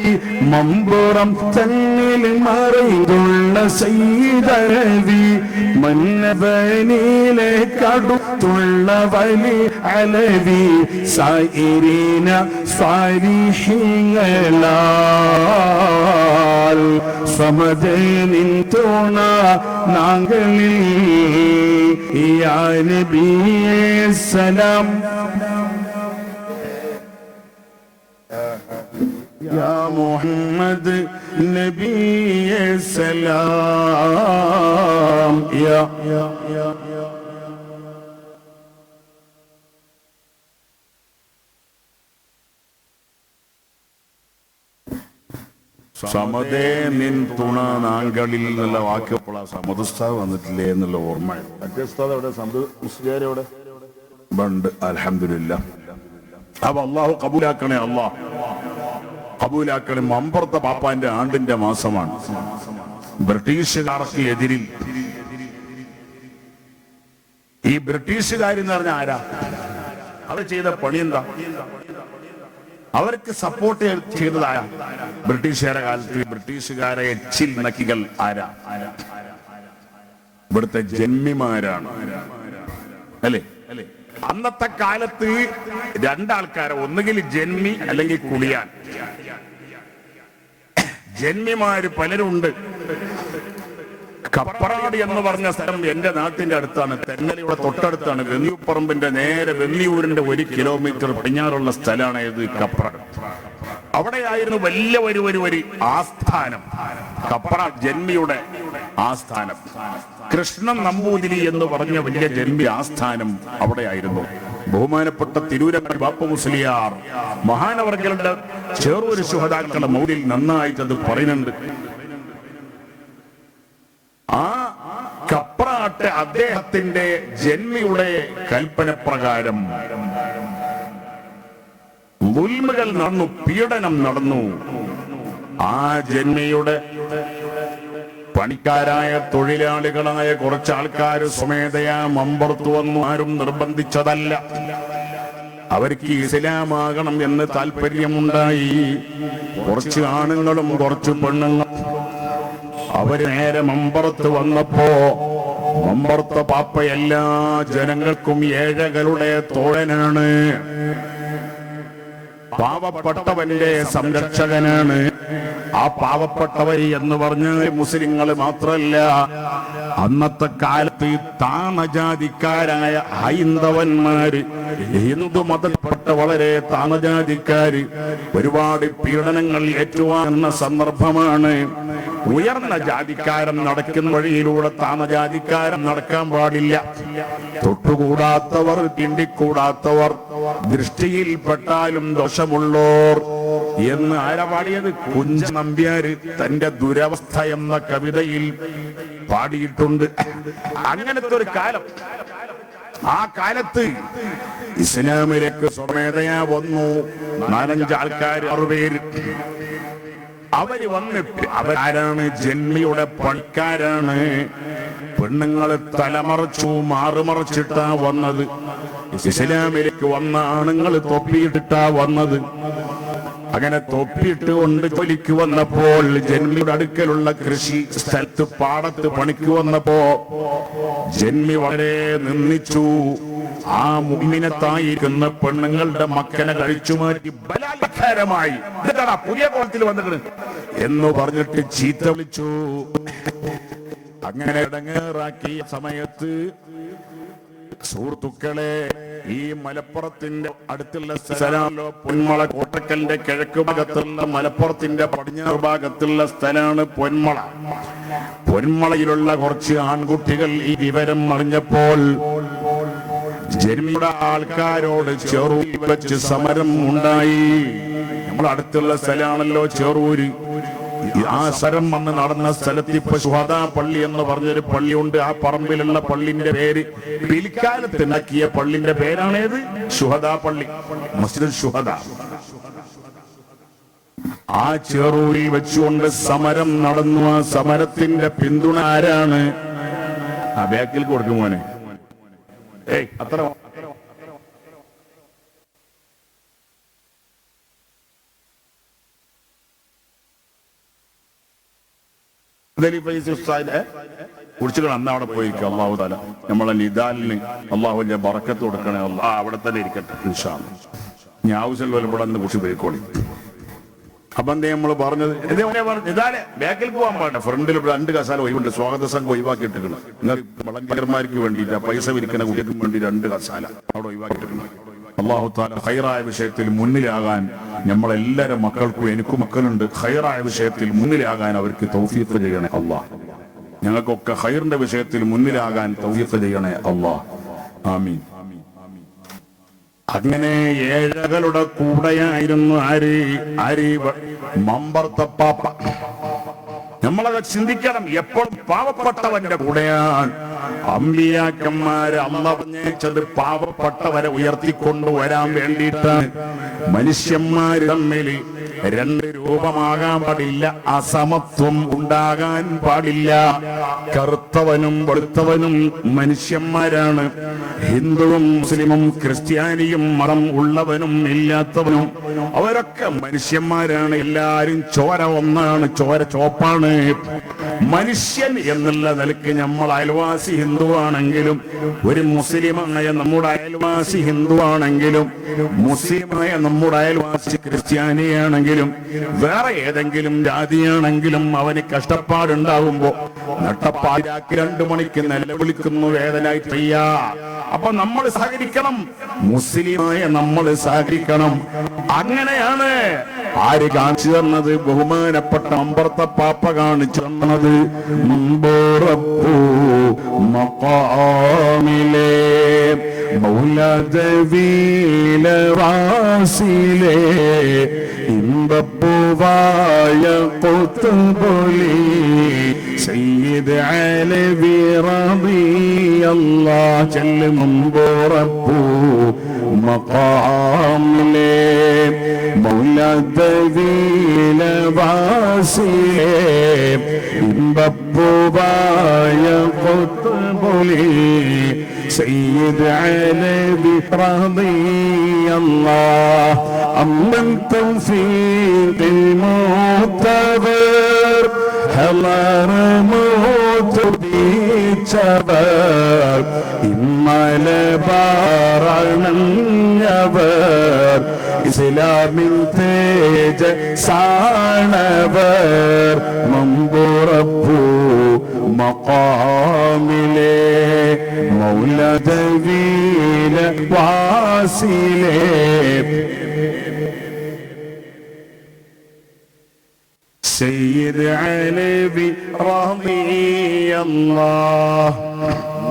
മമ്പുറം തന്നിൽ മറയുള്ള സയ്യിദലവി മന്നവനിലെ കടുത്തുള്ള വലി അലവി. സായിരീന സാലിഹീങ്ങളാൽ സമദനിൻ തുണ നാങ്കളിൽ യാ നബിയേ സലാം യാ മുഹമ്മദ് നബിയേ സലാം യാ സമതേ നിൻ തുണ നാങ്കളിൽ എന്നുള്ള വാക്യപ്പോൾ ആ സമതുസ്താവ് വന്നിട്ടില്ലേ എന്നുള്ള ഓർമ്മ. ബണ്ട് അൽഹംദുലില്ലാഹ്. അപ്പൊ അള്ളാഹു കബൂലാക്കണേ, അള്ളാഹ് കബൂലാക്കണേ. മമ്പുറത്തെ പാപ്പാന്റെ ആണ്ടിന്റെ മാസമാണ്. ബ്രിട്ടീഷുകാർക്ക് എതിരിൽ ഈ ബ്രിട്ടീഷുകാരെന്ന് പറഞ്ഞ ആരാ? അവർ ചെയ്ത പണി എന്താ? അവർക്ക് സപ്പോർട്ട് ചെയ്തതായ ബ്രിട്ടീഷുകാരുടെ കാലത്ത് ബ്രിട്ടീഷുകാരെ എച്ചിൽ നക്കികൾ ആരാ? ഇവിടുത്തെ ജന്മിമാരാണ്, അല്ലേ? അന്നത്തെ കാലത്ത് രണ്ടാൾക്കാരെ, ഒന്നുകിൽ ജന്മി അല്ലെങ്കിൽ കുളിയാൻ. ജന്മിമാര് പലരുണ്ട്. കപ്പറാടി എന്ന് പറഞ്ഞ സ്ഥലം എന്റെ നാട്ടിന്റെ അടുത്താണ്, തെന്നലിയുടെ തൊട്ടടുത്താണ്. വെന്നിയൂപ്പറമ്പിന്റെ നേരെ വെന്നിയൂരിന്റെ 1 കിലോമീറ്റർ പടിഞ്ഞാറുള്ള സ്ഥലമാണ് ഇത് കപ്പറാട്. അവിടെയായിരുന്നു വലിയ ഒരു ആസ്ഥാനം, കപ്പറാട് ജന്മിയുടെ ആസ്ഥാനം. കൃഷ്ണൻ നമ്പൂതിരി എന്ന് പറഞ്ഞ വലിയ ജന്മി ആസ്ഥാനം അവിടെയായിരുന്നു. ബഹുമാനപ്പെട്ട തിരൂരങ്ങാടി ബാപ്പ മുസ്ലിയാർ മഹാനവർകളുടെ ചെറൂര് ശുഹദാക്കളുടെ മൗലിൽ നന്നായിട്ടത് പറയുന്നുണ്ട്. ആ കപ്രാട്ട് അദ്ദേഹത്തിന്റെ ജന്മിയുടെ കൽപ്പന പ്രകാരം ദുൽമുകൾ നടന്നു, പീഡനം നടന്നു. ആ ജന്മിയുടെ പണിക്കാരായ തൊഴിലാളികളായ കുറച്ച് ആൾക്കാർ സ്വമേധയാ മമ്പുറത്ത് വന്നു. ആരും നിർബന്ധിച്ചതല്ല. അവർക്ക് ഇസ്ലാമാകണം എന്ന് താല്പര്യമുണ്ടായി. കുറച്ച് ആണുങ്ങളും കുറച്ച് പെണ്ണുങ്ങളും അവര് നേരെ മമ്പുറത്ത് വന്നപ്പോ മമ്പുറത്തെ പാപ്പ എല്ലാ ജനങ്ങൾക്കും ഏഴകളുടെ തോഴനാണ്, പാവപ്പെട്ടവന്റെ സംരക്ഷകനാണ്. ആ പാവപ്പെട്ടവര് എന്ന് പറഞ്ഞാൽ മുസ്ലിങ്ങൾ മാത്രല്ല, അന്നത്തെ കാലത്ത് താണജാതിക്കാരായ ഹൈന്ദവന്മാര്, ഹിന്ദു മതപ്പെട്ട വളരെ താണജാതിക്കാര് ഒരുപാട് പീഡനങ്ങൾ ഏറ്റുവാങ്ങുന്ന സന്ദർഭമാണ്. ഉയർന്ന ജാതിക്കാരൻ നടക്കുന്ന വഴിയിലൂടെ താഴ്ന്ന ജാതിക്കാരൻ നടക്കാൻ പാടില്ല. തൊട്ടുകൂടാത്തവർ, തിണ്ടിക്കൂടാത്തവർ, ദൃഷ്ടിയിൽപ്പെട്ടാലും ദോഷമുള്ളോർ എന്ന് ആരാ പാടിയത്? കുഞ്ച നമ്പ്യാര് തന്റെ ദുരവസ്ഥ എന്ന കവിതയിൽ പാടിയിട്ടുണ്ട്. അങ്ങനത്തെ ഒരു കാലം, ആ കാലത്ത് ഇസ്ലാമിലേക്ക് സ്വമേധയാ വന്നു 4-5 ആൾക്കാർ, 6 പേര്. അവര് വന്നിട്ട് അവരാരാണ്? ജന്മിയുടെ പണിക്കാരാണ്. പെണ്ണുങ്ങളെ തലമറച്ചു മാറുമറച്ചിട്ടാ വന്നത്. ഇസ്ലാമിലേക്ക് വന്ന ആണുങ്ങൾ തൊപ്പിയിട്ടിട്ടാ വന്നത്. അങ്ങനെ തൊപ്പിയിട്ട് കൊണ്ട് ജോലിക്ക് വന്നപ്പോൾ, ജന്മിയുടെ അടുക്കലുള്ള കൃഷി സ്ഥലത്ത് പാടത്ത് പണിക്ക് വന്നപ്പോ ജന്മി വളരെ നിന്ദിച്ചു. ആ മുഅ്മിനത്തായിരിക്കുന്ന പെണ്ണുങ്ങളുടെ മക്കനെ കഴിച്ചു മാറ്റി ബലാത്കാരമായി പുതിയ കോലത്തിൽ വന്നിട്ട് എന്ന് പറഞ്ഞിട്ട് ചീത്ത വിളിച്ചു. അങ്ങനെ ഇടങ്ങേറാക്കിയ സമയത്ത് സുഹൃത്തുക്കളെ, ഈ മലപ്പുറത്തിന്റെ അടുത്തുള്ള സ്ഥലമാണല്ലോ പൊന്മള. കോട്ടക്കലിന്റെ കിഴക്ക് ഭാഗത്തുള്ള മലപ്പുറത്തിന്റെ പടിഞ്ഞാറ് ഭാഗത്തുള്ള സ്ഥലമാണ് പൊന്മള. പൊന്മളയിലുള്ള കുറച്ച് ആൺകുട്ടികൾ ഈ വിവരം അറിഞ്ഞപ്പോൾ ജന്മിയുടെ ആൾക്കാരോട് ചെറൂരിൽ വെച്ച് സമരം ഉണ്ടായി. നമ്മൾ അടുത്തുള്ള സ്ഥലമാണല്ലോ ചെറൂര്. ആ സമരം വന്ന് നടന്ന സ്ഥലത്ത് ഇപ്പൊ ശുഹദാ പള്ളി എന്ന് പറഞ്ഞൊരു പള്ളിയുണ്ട്. ആ പറമ്പിലുള്ള പള്ളിന്റെ പേര് പിൽക്കാലത്ത് ഉണ്ടാക്കിയ പള്ളിന്റെ പേരാണേത്? ശുഹദാ പള്ളി, മസ്ജിദുൽ ശുഹദാ. ആ ചെറൂരിൽ വെച്ചുകൊണ്ട് സമരം നടന്നു. ആ സമരത്തിന്റെ പിന്തുണ ആരാണ്? ആ ബാക്കിൽ കൊടുക്കും മോനെ. അത്ര കുടിച്ചുകൾ അന്ന് അവിടെ പോയിരിക്കും. അള്ളാഹു താല നമ്മളെ നിദാലിന് അള്ളാഹുവിന്റെ ബറക്കത്ത് കൊടുക്കണേ. അവിടെ തന്നെ ഇരിക്കട്ടെ ഇൻഷാ അല്ലാഹ്. ഞാൻ ആവശ്യമുള്ള ഇവിടെ നിന്ന് കുറിച്ച് പോയിക്കോളി. അപ്പൊ എന്തേ നമ്മൾ പറഞ്ഞത്? നിദാലെ ബാക്കിൽ പോകാൻ പാടില്ല. ഫ്രണ്ടിൽ 2 കസാല ഒഴിവുണ്ട്. സ്വാഗത സംഘം ഒഴിവാക്കിയിട്ടിരിക്കണം. നിങ്ങൾ വളണ്ടിയർമാർക്ക് വേണ്ടിയിട്ട് പൈസ വിരിക്കുന്ന കുട്ടികൾക്ക് വേണ്ടി 2 കസാല അവിടെ ഒഴിവാക്കിയിട്ടിരിക്കണം. അള്ളാഹു താല ഖൈറായ വിഷയത്തിൽ മുന്നിലാകാൻ നമ്മളെല്ലാവരും മക്കൾക്കും, എനിക്കും മക്കളുണ്ട്, ഖൈറായ വിഷയത്തിൽ മുന്നിലാകാൻ അവർക്ക് തൗഫീഖ് ചെയ്യണേ അള്ളാഹ്. ഞങ്ങൾക്കൊക്കെ ഖൈറിന്റെ വിഷയത്തിൽ മുന്നിലാകാൻ തൗഫീഖ് ചെയ്യണേ അള്ളാഹ്. ആമീൻ. അങ്ങനെ ഏഴകളുടെ കൂടെയായിരുന്നു ആര്? മമ്പർത്തപ്പാപ്പ. നമ്മളത് ചിന്തിക്കണം. എപ്പോഴും പാവപ്പെട്ടവന്റെ കൂടെയാണ്. അമ്പിയാക്കന്മാര് അല്ലാഹു പറഞ്ഞത് പാവപ്പെട്ടവരെ ഉയർത്തിക്കൊണ്ടുവരാൻ വേണ്ടിയിട്ടാണ്. മനുഷ്യന്മാര് തമ്മിൽ 2 രൂപമാകാൻ പാടില്ല. അസമത്വം ഉണ്ടാകാൻ പാടില്ല. കറുത്തവനും വെളുത്തവനും മനുഷ്യന്മാരാണ്. ഹിന്ദുവും മുസ്ലിമും ക്രിസ്ത്യാനിയും മതം ഉള്ളവനും ഇല്ലാത്തവനും അവരൊക്കെ മനുഷ്യന്മാരാണ്. എല്ലാരും ചോര ഒന്നാണ്, ചോര ചോപ്പാണ്. മനുഷ്യൻ എന്നുള്ള നിലയ്ക്ക് നമ്മൾ അയൽവാസി ഹിന്ദു ആണെങ്കിലും, ഒരു മുസ്ലിമായ നമ്മുടെ അയൽവാസി ഹിന്ദു ആണെങ്കിലും, മുസ്ലിമായ നമ്മുടെ അയൽവാസി ക്രിസ്ത്യാനിയാണെങ്കിലും, വേറെ ഏതെങ്കിലും ജാതിയാണെങ്കിലും അവന് കഷ്ടപ്പാടുണ്ടാവുമ്പോ നട്ടപ്പാരാക്കി 2 മണിക്ക് നിലവിളിക്കുന്നു വേദനായിട്ട് വയ്യ. അപ്പൊ നമ്മൾ സഹകരിക്കണം. മുസ്ലിമായ നമ്മൾ സഹകരിക്കണം. അങ്ങനെയാണ് ആര് കാണിച്ചു തന്നത്? ബഹുമാനപ്പെട്ട മമ്പർത്തപ്പാപ്പ കാണിച്ചു തന്നത്. മമ്പറപ്പൂ മഖാമിലെ മൗലദവീല വാസിലെ ഇമ്പപ്പൂവായ ഖുത്ബുലി സയ്യിദ് അലവി റളിയല്ലാഹു ജല്ല മമ്പറപ്പൂ മഖാമിലെ മൗലദവീല വാസിലെ ഇമ്പപ്പൂവായ ഖുത്ബുലി സയ്യിദ് അലവി റളിയല്ലാഹു അമ്മൻ തൗഫീഖിൽ മുതവർ ഹലറ മോതുദിച്ചവർ ഇമ്മലബാറണഞ്ഞവർ ഇസ്ലാമിൻ തേജസാണവർ മമ്പുറപ്പൂ മഖാമിലെ മൗലദവീല വാസിലെ സയ്യിദ് സയ്യിദ് അലവി റളിയല്ലാഹ്.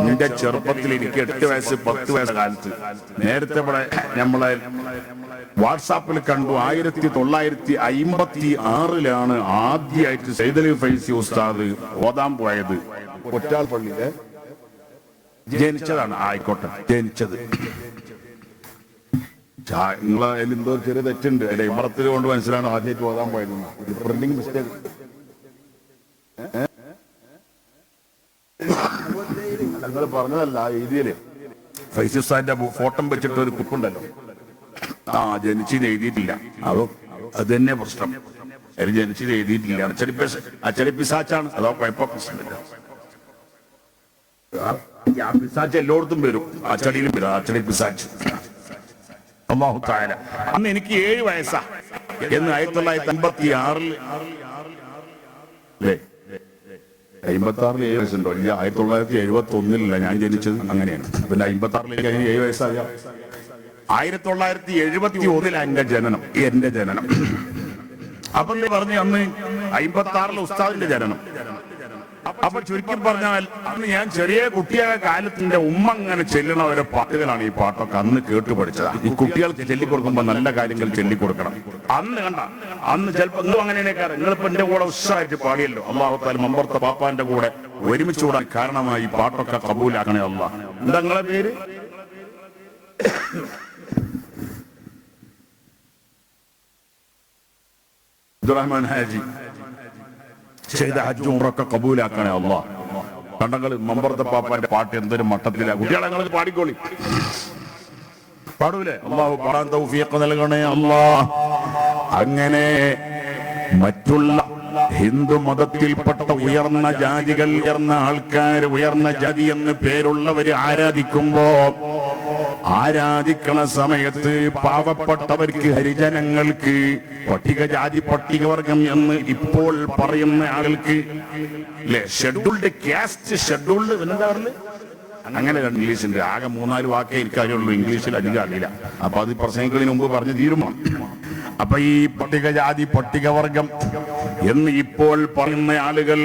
എന്റെ ചെറുപ്പത്തിൽ എനിക്ക് 8 വയസ്സ് 10 വയസ്സ് കാലത്ത് നേരത്തെ നമ്മളെ വാട്സാപ്പിൽ കണ്ടു. 1956 ആദ്യമായിട്ട് സയ്യിദ് അലി ഫൈസി ഉസ്താദ് ഓതാൻ പോയത് കൊറ്റാൽ പള്ളിയിലെ ജനിച്ചതാണ്. ആയിക്കോട്ടെ, ജനിച്ചത്. നിങ്ങളെ എന്തോ ചെറിയ തെറ്റുണ്ട്. അതിന്റെ ഇമറത്തിൽ കൊണ്ട് മനസ്സിലാണ് ആദ്യമായിട്ട് ഓതാൻ പോയത്. Printing mistake. നിങ്ങൾ പറഞ്ഞതല്ല, എഴുതിയല്ലേ ഫൈസി ഉസ്താദിന്റെ ഫോട്ടോ വെച്ചിട്ട് ഒരു കുപ്പുണ്ടല്ലോ, ജനിച്ചിത് എഴുതിയിട്ടില്ല. അതോ അത് തന്നെ പ്രശ്നം. ജനിച്ചിത് എഴുതിയിട്ടില്ല. അച്ചടിപ്പിസാച്ചാണ്. അതോ കുഴപ്പം പ്രശ്നമില്ല. പിസാച്ച് എല്ലായിടത്തും വരും, അച്ചടിയിലും വരും. അച്ചടി പിസാച്ച്. അല്ലാഹു തആല അന്ന് എനിക്ക് 7 വയസ്സാ എന്ന് 1956 അല്ലേ, 56 7 വയസ്സുണ്ടോ? ഇല്ല, 1971 ഞാൻ ജനിച്ചത്. അങ്ങനെയാണ്. പിന്നെ 56 എനിക്ക് 7 വയസ്സായ 1971 എന്റെ ജനനം. അപ്പൊ നീ പറഞ്ഞു അന്ന് 56 ഉസ്താദിന്റെ ജനനം. അപ്പൊ ചുരുക്കി പറഞ്ഞാൽ അന്ന് ഞാൻ ചെറിയ കുട്ടിയായ കാലത്തിന്റെ ഉമ്മ അങ്ങനെ ചെല്ലണ ഓരോ പാട്ടുകളാണ് ഈ പാട്ടൊക്കെ അന്ന് കേട്ടു പഠിച്ചത്. ഈ കുട്ടികൾക്ക് ചൊല്ലിക്കൊടുക്കുമ്പോ നല്ല കാര്യങ്ങൾ ചൊല്ലിക്കൊടുക്കണം. അന്ന് ചിലപ്പോ നിങ്ങളും അങ്ങനെയൊക്കെ നിങ്ങളിപ്പോ എന്റെ കൂടെ ഉത്സാഹമായിട്ട് പാടിയല്ലോ. അല്ലാഹു തആല മമ്പർത്ത പാപ്പാന്റെ കൂടെ ഒരുമിച്ച് കൂടാൻ കാരണമായി ഈ പാട്ടൊക്കെ കബൂലാക്കണേ അല്ലാഹ്. എന്താ നിങ്ങളെ പേര്? അബ്ദുറഹ്മാൻ ഹാജി. ചെയ്ത ഹജ്ജും ഉംറയൊക്കെ കബൂലാക്കണേ അല്ലാഹ്. കണ്ടങ്ങൾ മമ്പർത്ത പാപ്പാന്റെ പാട്ട് എന്തൊരു മട്ടത്തിലാ. കുട്ടികളെ നിങ്ങൾ പാടിക്കോളി. പാടൂലേ? അല്ലാഹു പാടാൻ തൗഫീഖ് നൽകണേ അല്ലാഹ്. അങ്ങനെ മറ്റുള്ള ഹിന്ദു മതത്തിൽപ്പെട്ട ഉയർന്ന ജാതികൾ, ഉയർന്ന ആൾക്കാർ, ഉയർന്ന ജാതി എന്ന് പേരുള്ളവര് ആരാധിക്കണ സമയത്ത് പാവപ്പെട്ടവർക്ക്, ഹരിജനങ്ങൾക്ക്, പട്ടികജാതി പട്ടികവർഗം എന്ന് ഇപ്പോൾ പറയുന്ന ആൾക്ക് ഷെഡ്യൂൾഡ് കാസ്റ്റ്, ഷെഡ്യൂൾഡ് എന്താ പറയുന്നത്, അങ്ങനെ ഇംഗ്ലീഷിന്റെ ആകെ 3-4 വാക്കേ എനിക്കറിയുള്ളൂ. ഇംഗ്ലീഷിൽ അധികം അറിയില്ല. അപ്പൊ അത് പ്രസംഗിക്കുന്നതിന് മുമ്പ് പറഞ്ഞു തീരുമാനം. അപ്പൊ ഈ പട്ടികജാതി പട്ടികവർഗം എന്ന് ഇപ്പോൾ പറയുന്ന ആളുകൾ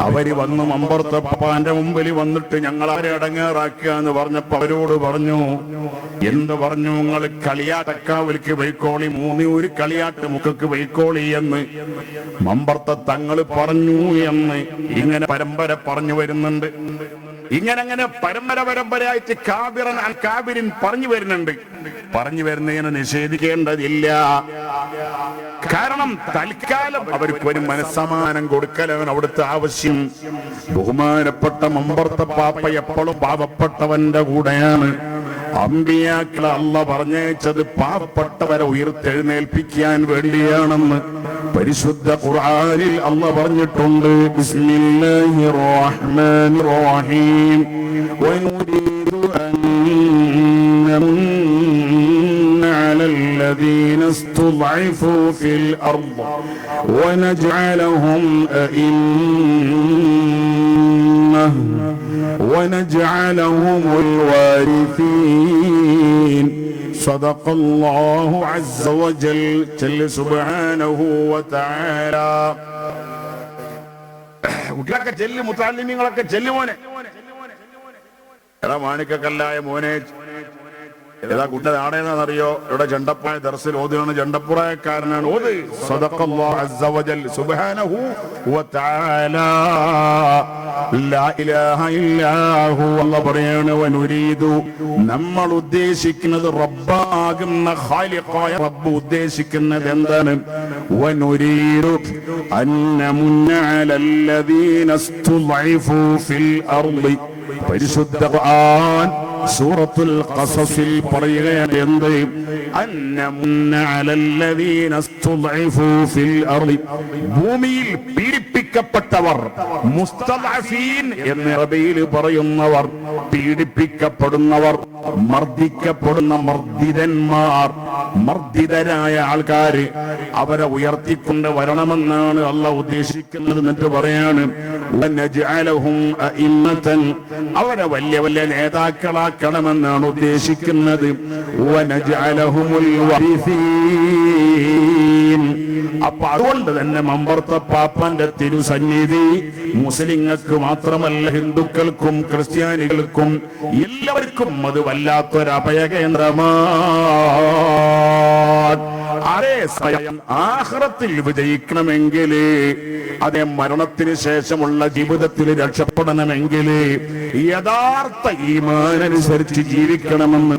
അവര് വന്നു മമ്പർത്ത പാപ്പാന്റെ മുമ്പിൽ വന്നിട്ട് ഞങ്ങൾ അവരെ അടങ്ങേറാക്കുക എന്ന് പറഞ്ഞപ്പോ അവരോട് പറഞ്ഞു, എന്ത് പറഞ്ഞു? നിങ്ങൾ കളിയാട്ടക്കാവിലേക്ക് വൈക്കോളി, മൂന്നിയൂര് കളിയാട്ട് മുക്കക്ക് വൈക്കോളി എന്ന് മമ്പർത്ത തങ്ങൾ പറഞ്ഞു എന്ന് ഇങ്ങനെ പരമ്പര പറഞ്ഞു വരുന്നുണ്ട്. ഇങ്ങനെ പരമ്പരയായിട്ട് കാബിരൻ പറഞ്ഞു വരുന്നതിനെ നിഷേധിക്കേണ്ടതില്ല. കാരണം തൽക്കാലം അവർക്ക് ഒരു മനസ്സമാനം കൊടുക്കലാണ് അവിടുത്തെ ആവശ്യം. ബഹുമാനപ്പെട്ട മമ്പർത്ത പാപ്പ എപ്പോഴും പാവപ്പെട്ടവന്റെ കൂടെയാണ്. അമ്പിയാക്കളെ അല്ലാഹ് പറഞ്ഞയച്ചത് പാവപ്പെട്ടവരെ ഉയർത്തെഴുന്നേൽപ്പിക്കാൻ വേണ്ടിയാണെന്ന് പരിശുദ്ധ ഖുർആനിൽ അല്ലാഹ് പറഞ്ഞിട്ടുണ്ട്. ബിസ്മില്ലാഹിർ റഹ്മാനിർ റഹീം. വനുരീദു അൻ നമന്ന അലൽ ലദീന ഇസ്തുദ്ഇഫൂ ഫിൽ അർദ് വനജ്അലഹും അഇമ്മah ونجعلهم الوارثين صدق الله عز وجل جل سبحانه وتعالى. കുട്ടികളൊക്കെ ചെല്ലു, മുത്തഅല്ലിമീങ്ങളൊക്കെ ചെല്ലു മോനെ. എടാ മാണിക്കല്ലായ മോനെ, ഏതാ കുട്ടി നാടേന്നറിയോ? ഇവിടെ ജണ്ടപ്പുഴ ദർസിൽ ഓതുകയാണ്. ജണ്ടപ്പുറക്കാരനാണ്. ഓത് സദഖല്ലാഹു അസ്സ വജൽ സുബ്ഹാനഹു വതആല ലാ ഇലാഹ ഇല്ലാഹു. അല്ലാഹു പറയാണ്, വനുരീദു, നമ്മൾ ഉദ്ദേശിക്കുന്നത് റബ്ബാകുന്ന ഖാലിഖായ റബ്ബ് ഉദ്ദേശിക്കുന്നത് എന്താണ്? വനുരീദു അൻ നമുന്ന അലല്ലദീന ഇസ്തുദ്ഇഫൂ ഫിൽ അർളി. പരിശുദ്ധ ഖുർആൻ സൂറത്തുൽ ഖസസിൽ പറയുകയാണ് എന്ത്? അന്നമുന്ന അലല്ലദീന ഇസ്തുദ്ഇഫൂ ഫിൽ അർളി. ഭൂമിയിൽ പീഡിപ്പിക്കപ്പെട്ടവർ, മുസ്തദ്അഫീൻ എന്ന് അറബിയിൽ പറയുന്നവർ, പീഡിപ്പിക്കപ്പെടുന്നവർ, മർദ്ദിക്കപ്പെടുന്ന മർദ്ദിതന്മാർ, മർദ്ദിതരായ ആൾക്കാര്, അവരെ ഉയർത്തിക്കൊണ്ട് വരണമെന്നാണ് അല്ലാഹ് ഉദ്ദേശിക്കുന്നത്. എന്നിട്ട് പറയാണ് വനജ്അലഹും അഇമ്മതൻ, അവരെ വലിയ വലിയ നേതാക്കളാക്കണമെന്നാണ് ഉദ്ദേശിക്കുന്നത്. വനജ്അലഹുമുൽ വരിസീൻ, അപ്പൊ അതുകൊണ്ട് തന്നെ മമ്പർത്ത പാപ്പാന്റെ തിരുസന്നിധി മുസ്ലിങ്ങൾക്ക് മാത്രമല്ല, ഹിന്ദുക്കൾക്കും ക്രിസ്ത്യാനികൾക്കും എല്ലാവർക്കും അത് വല്ലാത്തൊരു അഭയകേന്ദ്രമാണ്. അതേ സമയം ആഖിറത്തിൽ വിജയിക്കണമെങ്കിൽ, അതേ മരണത്തിന് ശേഷമുള്ള ജീവിതത്തിൽ രക്ഷപ്പെടണമെങ്കിൽ യഥാർത്ഥ ഈമാനനുസരിച്ച് ജീവിക്കണമെന്ന്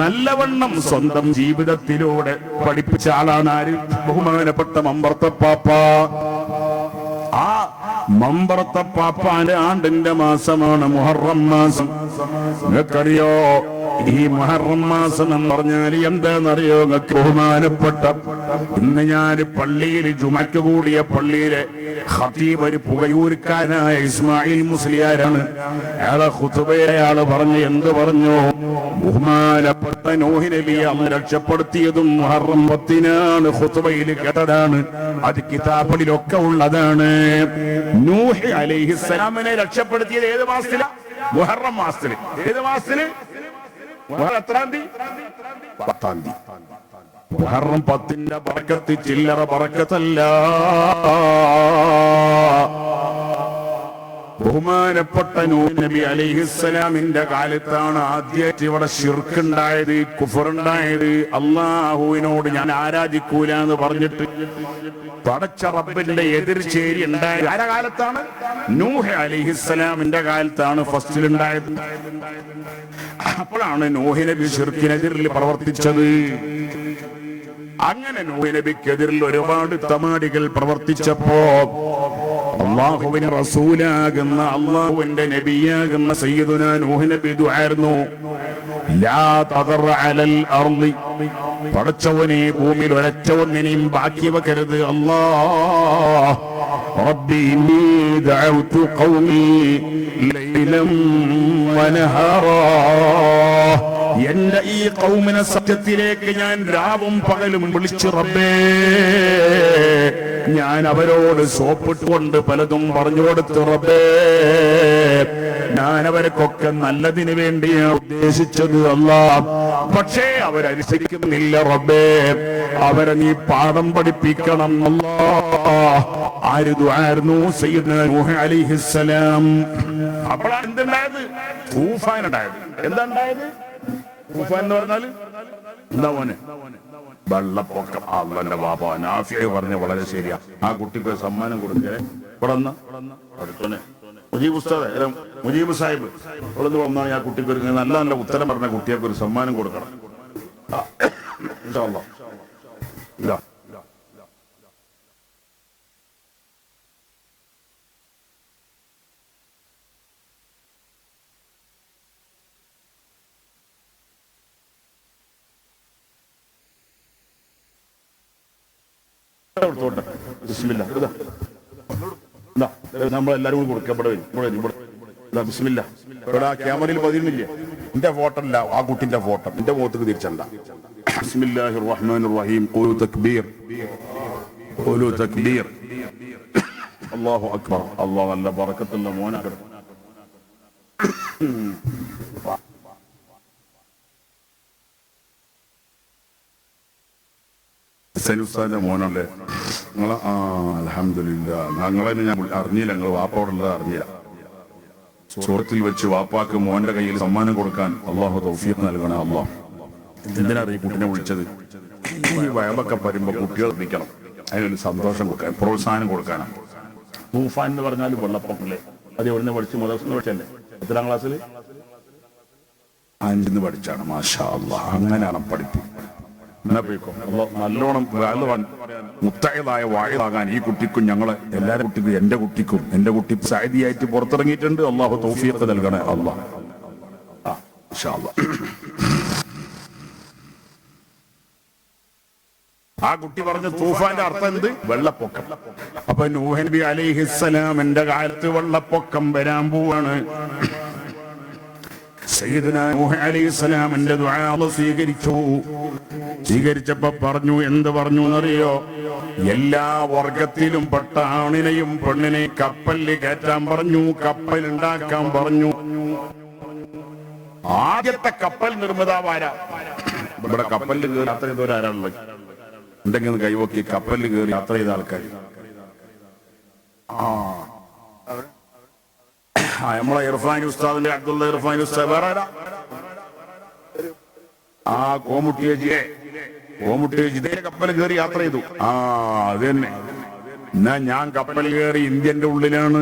നല്ലവണ്ണം സ്വന്തം ജീവിതത്തിലൂടെ പഠിപ്പിച്ച ആളാണ് ആര്? ബഹുമാനപ്പെട്ട മമ്പർത്ത പാപ്പ. ആ മമ്പർത്ത പാപ്പാന്റെ ആണ്ടിന്റെ മാസമാണ് മുഹറം മാസം. നിങ്ങൾക്കറിയോ ഈ മുഹറം മാസം എന്ന് പറഞ്ഞാൽ എന്താണെന്നറിയോ? നിങ്ങൾക്ക് ബഹുമാനപ്പെട്ട ഇന്ന് ഞാൻ പള്ളിയിൽ ജുമയ്ക്ക് കൂടിയ പള്ളിയിലെ ഖതീബ് ഒരു പുകയൂർക്കാനായ ഇസ്മായിൽ മുസ്ലിയാരാണ്. അയാളെ ഖുതുബയിൽ അയാൾ പറഞ്ഞു, എന്ത് പറഞ്ഞു? ബഹുമാനപ്പെട്ട നൂഹ് നബിയെ അന്ന് രക്ഷപ്പെടുത്തിയതും മുഹറം 10-നാണ്. ഖുതുബയിൽ കേട്ടതാണ്, അത് കിതാബിലൊക്കെ ഉള്ളതാണ്. നൂഹ് അലൈഹിസ്സലാമിനെ രക്ഷപ്പെടുത്തിയത് ഏത് മാസത്തിലാ? മുഹറം മാസത്തില്. ഏത് മാസത്തില്? എത്രാം തീയതി? 10-ാം തീയതി. മുഹറം 10-ന്റെ ബറക്കത്ത് ചില്ലറ ബറക്കത്തല്ല. ബഹുമാനപ്പെട്ട നൂഹ് നബി അലൈഹിസ്സലാമിന്റെ കാലത്താണ് ആദ്യമായിട്ട് ഇവിടെ ശിർക്കുണ്ടായത്, കുഫറുണ്ടായത്. അള്ളാഹുവിനോട് ഞാൻ ആരാധിക്കൂല എന്ന് പറഞ്ഞിട്ട് പടച്ച റബ്ബിന്റെ എതിർചേരി ഉണ്ടായത് ആരുടെ കാലത്താണ്? നൂഹ് അലൈഹിസ്സലാമിന്റെ കാലത്താണ് ഫസ്റ്റിലുണ്ടായത്. അപ്പോഴാണ് നൂഹ് നബി ശിർക്കിനെതിരിൽ പ്രവർത്തിച്ചത്. അങ്ങനെ നൂഹ് നബിക്കെതിരിൽ ഒരുപാട് തമാടികൾ പ്രവർത്തിച്ചപ്പോ അള്ളാഹുവിന്റെ റസൂലാകുന്ന, അള്ളാഹുവിന്റെ നബിയാകുന്ന സയ്യിദുനാ നൂഹ് നബി ദുആയിരുന്നു, ലാ തദർ അലൽ അർളി, പടച്ചവനെ ഭൂമിയിൽ ഒരൊറ്റ ഒന്നിനെയും ബാക്കി വെക്കരുത്. അല്ലാഹ് റബ്ബി ഇന്നി ദഅവ്തു ഖൗമി ലൈലൻ വനഹാറാ, എന്റെ ഈ ഖൗമിനെ സത്യത്തിലേക്ക് ഞാൻ രാവും പകലും വിളിച്ചു റബ്ബേ. ഞാൻ അവരോട് സോപ്പിട്ടുകൊണ്ട് പലതും പറഞ്ഞു കൊടുത്തു റബ്ബേ. ഞാൻ അവർക്കൊക്കെ നല്ലതിന് വേണ്ടിയാണ് ഉദ്ദേശിച്ചത് അല്ലാഹ്. പക്ഷേ അവരനുസരിക്കുന്നില്ല റബ്ബേ. അവരെ നീ പാഠം പഠിപ്പിക്കണം അല്ലാഹ്. ആര് ദുആയിരുന്നു? സയ്യിദ്നാ നൂഹ് അലൈഹിസ്സലാം. അപ്പോഴാണ് എന്തുണ്ടായത്? തൂഫാൻ ഉണ്ടായത്. എന്താ ഉണ്ടായത്? തൂഫാൻ എന്ന് പറഞ്ഞാൽ എന്താ മോനെ? വെള്ളപ്പൊക്കം. അള്ളാന്റെ ബാബ നാഫിയ പറഞ്ഞ വളരെ ശരിയാ. ആ കുട്ടിക്ക് ഒരു സമ്മാനം കൊടുക്കേ. ഇവിടെ അടുത്തന്നെ മുജീബ് ഉസ്താദ്, മുജീബ് സാഹിബ് ഇവിടെ വന്നാണ്. ആ കുട്ടിക്ക് ഒരു നല്ല നല്ല ഉത്തരം പറഞ്ഞ കുട്ടിയൊക്കെ ഒരു സമ്മാനം കൊടുക്കണം. ഇൻഷാ അല്ലാഹ്. ഇല്ല നമ്മളെല്ലാരും കൂടി കൊടുക്കപ്പെടേ. ബിസ്മില്ലാ. ഇവിടെ ആ ക്യാമറയിൽ പതിയുന്നില്ലേ? എന്റെ ഫോട്ടോ അല്ല, ആ കുട്ടിന്റെ ഫോട്ടോ എന്റെ മുഖത്തേക്ക് തിരിച്ചണ്ട. ബിസ്മില്ലാഹിർ റഹ്മാനിർ റഹീം. ഖൂലു തക്ബീർ, ഖൂലു തക്ബീർ. അല്ലാഹു അക്ബർ. അല്ലാഹു നല്ല ബറക്കത്തുള്ള മോനാണ്. സനുസാന്റെ മോനല്ലേ നിങ്ങളെ? അൽഹംദുലില്ലാ. ഞങ്ങളെ ഞാൻ അറിഞ്ഞില്ല, നിങ്ങൾ വാപ്പോടുള്ളത് അറിഞ്ഞില്ല. സുഹൃത്തിൽ വെച്ച് വാപ്പാക്ക് മോന്റെ കയ്യിൽ സമ്മാനം കൊടുക്കാൻ അള്ളാഹു തൗഫീഖ് നൽകണേ അള്ളാഹ്. എന്തിനാണ് ഈ കുട്ടിനെ വിളിച്ചത്? ഈ വയമ്പൊക്കെ വരുമ്പോ കുട്ടികൾ നിൽക്കണം, അതിനൊരു സന്തോഷം കൊടുക്കാൻ, പ്രോത്സാഹനം കൊടുക്കാനാണ്. തൂഫാൻ എന്ന് പറഞ്ഞാൽ വെള്ളപ്പൊക്കല്ലേ. അത് എവിടുന്ന് പഠിച്ചു? മദ്രസയിൽ പഠിച്ചല്ലേ? എത്രാം ക്ലാസ്സിൽ? 5 പഠിച്ചാണ്. മാഷാ അല്ലാഹ്. അങ്ങനെയാണ് പഠിപ്പ്. നല്ലോണം മുത്തയതായ വാഴാകാൻ ഈ കുട്ടിക്കും ഞങ്ങളെ എല്ലാവരും കുട്ടിക്കും, എന്റെ കുട്ടിക്കും, എന്റെ കുട്ടി സായിദിയായിട്ട് പുറത്തിറങ്ങിയിട്ടുണ്ട്. അള്ളാഹു തൗഫീഖ് നൽകണേ അള്ളാഹ്. ആ കുട്ടി പറഞ്ഞ തൂഫാന്റെ അർത്ഥം എന്ത്? വെള്ളപ്പൊക്കം. അപ്പൊ നൂഹ് നബി അലൈഹിസ്സലാമിന്റെ കാലത്ത് വെള്ളപ്പൊക്കം വരാൻ പോവാണ്. സയ്യിദുനാ നൂഹ് അലൈഹിസ്സലാമിന്റെ ദുആ സ്വീകരിച്ചു. സ്വീകരിച്ചപ്പോ പറഞ്ഞു, എന്ത് പറഞ്ഞു എന്നറിയോ? എല്ലാ വർഗത്തിലും പെട്ട ആണിനെയും പെണ്ണിനെയും കപ്പലിൽ കയറ്റാൻ പറഞ്ഞു, കപ്പൽ ഉണ്ടാക്കാൻ പറഞ്ഞു. ആദ്യത്തെ കപ്പൽ നിർമ്മിതാവാരാ? ഇവിടെ കപ്പലിൽ കയറാത്ത ഇതുവരാളുള്ളത് ഉണ്ടെങ്കിൽ കൈവക്കി കപ്പലിൽ കയറി യാത്ര ചെയ്ത ആൾക്കാർ. നമ്മളെ ഇർഫാൻ ഉസ്താദിന്റെ അബ്ദുള്ള ഇർഫാൻ ഉസ്താദ് വേറെ കോമുട്ടിയേജിയെ ഇതേ കപ്പൽ കയറി യാത്ര ചെയ്തു. അത് തന്നെ. എന്നാ ഞാൻ കപ്പൽ കയറി ഇന്ത്യന്റെ ഉള്ളിലാണ്.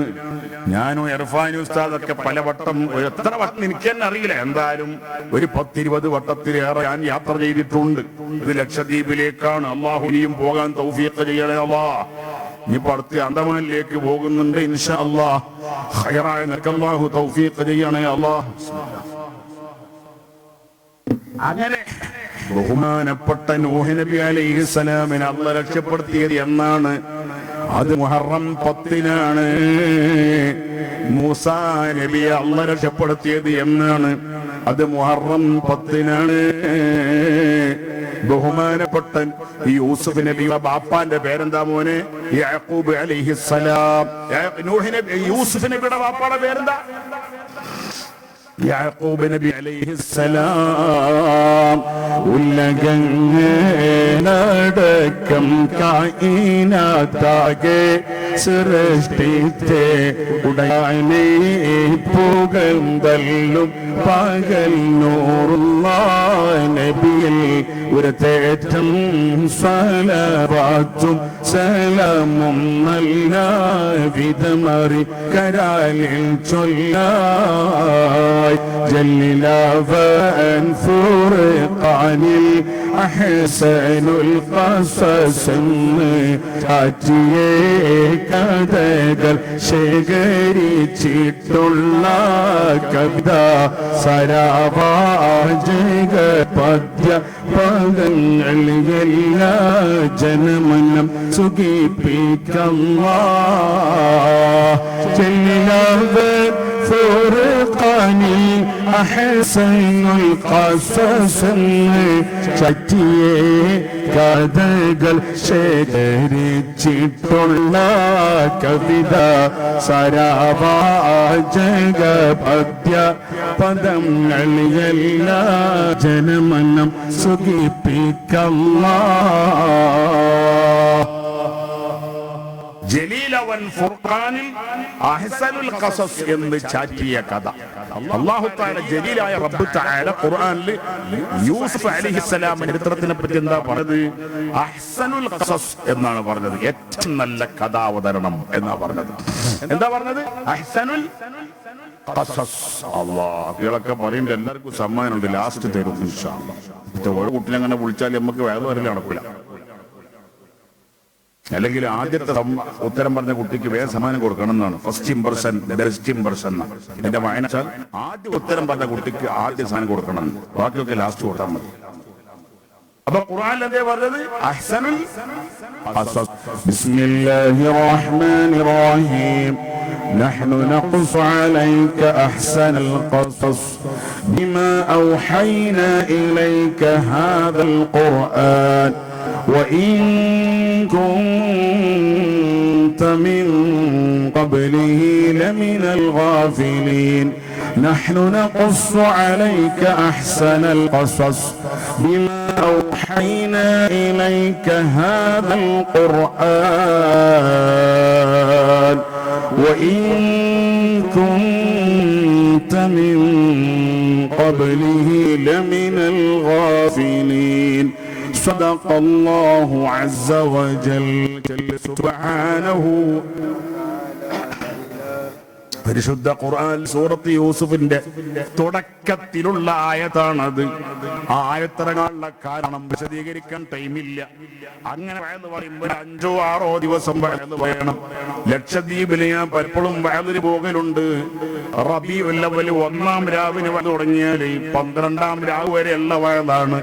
ഞാനും ഇർഫാൻ ഉസ്താദൊക്കെ പല വട്ടം, എത്ര വട്ടം എനിക്ക് തന്നെ അറിയില്ല, എന്തായാലും ഒരു 10-20 വട്ടത്തിലേറെ ഞാൻ യാത്ര ചെയ്തിട്ടുണ്ട്. ഇത് ലക്ഷദ്വീപിലേക്കാണ്. അള്ളാഹു ഇനിയും പോകാൻ തൗഫീഖ് ചെയ്യണേ അല്ലാഹ്. ഇനിയിപ്പോ അടുത്ത് അന്തമാനിലേക്ക് പോകുന്നുണ്ട് ഇൻഷാ അല്ലാഹ്. ഖൈറായ നിനക്ക് അല്ലാഹു തൗഫീഖ് ചെയ്യണേ അല്ലാഹ്. അങ്ങനെ ബഹുമാനപ്പെട്ട നൂഹ് നബി അലൈഹിസ്സലാമിനെ അല്ലാഹ് രക്ഷപ്പെടുത്തിയത് എന്നാണ്? അത് മുഹറം 10-നാണ്. മൂസാ നബിയെ അല്ലാഹ് രക്ഷപ്പെടുത്തിയത് എന്നാണ്? അത് മുഹറം 10-നാണ്. ബഹുമാനപ്പെട്ട യൂസുഫ് നബിയുടെ ബാപ്പാന്റെ പേരെന്താ മോനെ? യാക്കൂബ് അലൈഹിസ്സലാം. യൂസുഫ് നബിയുടെ ബാപ്പാടെ പേരെന്താ? യാക്കൂബ് നബി അലൈഹിസ്സലാം. ഉലകങ്ങടക്കം കായിനാതാകെ സൃഷ്ടിത്തെ ഉടനെ പുകഴ്ന്തല്ലും പകൽ നൂറുള്ള നബിയിൽ ഒരു തേറ്റം സലവാത്തും സലാമും നല്ല വിധമറി കരാലിൽ ചൊല്ലായി ജല്ലിലാവൻ ഫുർഖാനിൽ അഹ്സനുൽ ഖസസെന്ന് ചാറ്റിയേ കഥകൾ ശേഖരിച്ചിട്ടുള്ള കവിത സരാവാചക പദ്യ പദങ്ങൾ എല്ലാ ജനമനം സുഖിപ്പിക്കല്ലാഹ് ജല്ലിലാവൻ ഫുർഖാനിൽ അഹ്സനുൽ ഖസസെന്ന് ചാറ്റിയേ കഥകൾ ശേഖരിച്ചിട്ടുള്ള കവിത സരാവാചക പദ്യ പദങ്ങൾ എല്ലാ ജനമനം സുഖിപ്പിക്കല്ലാഹ് ജലീലവൻ ഫുർഖാനിൽ അഹ്സനുൽ ഖസസ് എന്ന് ചാറ്റിയ കഥ. അല്ലാഹു തആല ജലീലായ റബ്ബ് തആല ഖുർആനിൽ യൂസുഫ് അലൈഹിസ്സലാമിന്റെ ചരിത്രത്തിനെ പറ്റി എന്താ പറഞ്ഞത്? അഹ്സനുൽ ഖസസ് എന്നാണ് പറഞ്ഞത്. ഏറ്റവും നല്ല കഥാവതരണം എന്നാ പറഞ്ഞത്. എന്താ പറഞ്ഞത്? അഹ്സനുൽ ഖസസ്. അല്ലാഹ് കുട്ടികളൊക്കെ പറയുമ്പോൾ എല്ലാവർക്കും സമ്മാനമുണ്ട്, ലാസ്റ്റ് തരും ഇൻഷാ അല്ലാഹ്. ഓരോ കുട്ടിനെ അങ്ങനെ വിളിച്ചാൽ നമുക്ക് വേറെ വരല് നടക്കില്ല. അല്ലെങ്കിൽ ആദ്യത്തെ ഉത്തരം പറഞ്ഞ കുട്ടിക്ക് വേറെ സമ്മാനം കൊടുക്കണം എന്നാണ്. ഫസ്റ്റ് ഇംപ്രഷൻ ബെസ്റ്റ് ഇംപ്രഷൻ എന്നാണ് എന്റെ വായന. ആദ്യ ഉത്തരം പറഞ്ഞ കുട്ടിക്ക് ആദ്യ സമ്മാനം കൊടുക്കണം, ബാക്കിയൊക്കെ ലാസ്റ്റ് കൊടുത്താൽ മതി. അപ്പൊ ഖുർആനിൽ എന്തേ പറഞ്ഞത്? അഹ്സനുൽ ഖസസ്. ബിസ്മില്ലാഹിർ റഹ്മാനിർ റഹീം. نحن نقص عليك أحسن القصص بما أوحينا إليك هذا القرآن وإن كنت من قبله لمن الغافلين. نحن نقص عليك أحسن القصص بما أوحينا إليك هذا القرآن وإن كنت من قبله لمن الغافلين. صدق الله عز وجل. سبحانه. പരിശുദ്ധ ഖുർആൻ സൂറത്ത് യൂസുഫിന്റെ തുടക്കത്തിലുള്ള ആയത്താണത്. ആ ആയത്തിറങ്ങാനുള്ള കാരണം വിശദീകരിക്കാൻ ടൈമില്ല. അങ്ങനെ വയല് പറയുമ്പോൾ 5-6 ദിവസം വയല് പറയണം. ലക്ഷദ്വീപിൽ ഞാൻ പലപ്പോഴും വയലിന് പോകലുണ്ട്. റബീഉൽ അവ്വൽ 1-ാം രാവിന് വയല് തുടങ്ങിയാൽ 12-ാം രാവ് വരെയുള്ള വയലാണ്.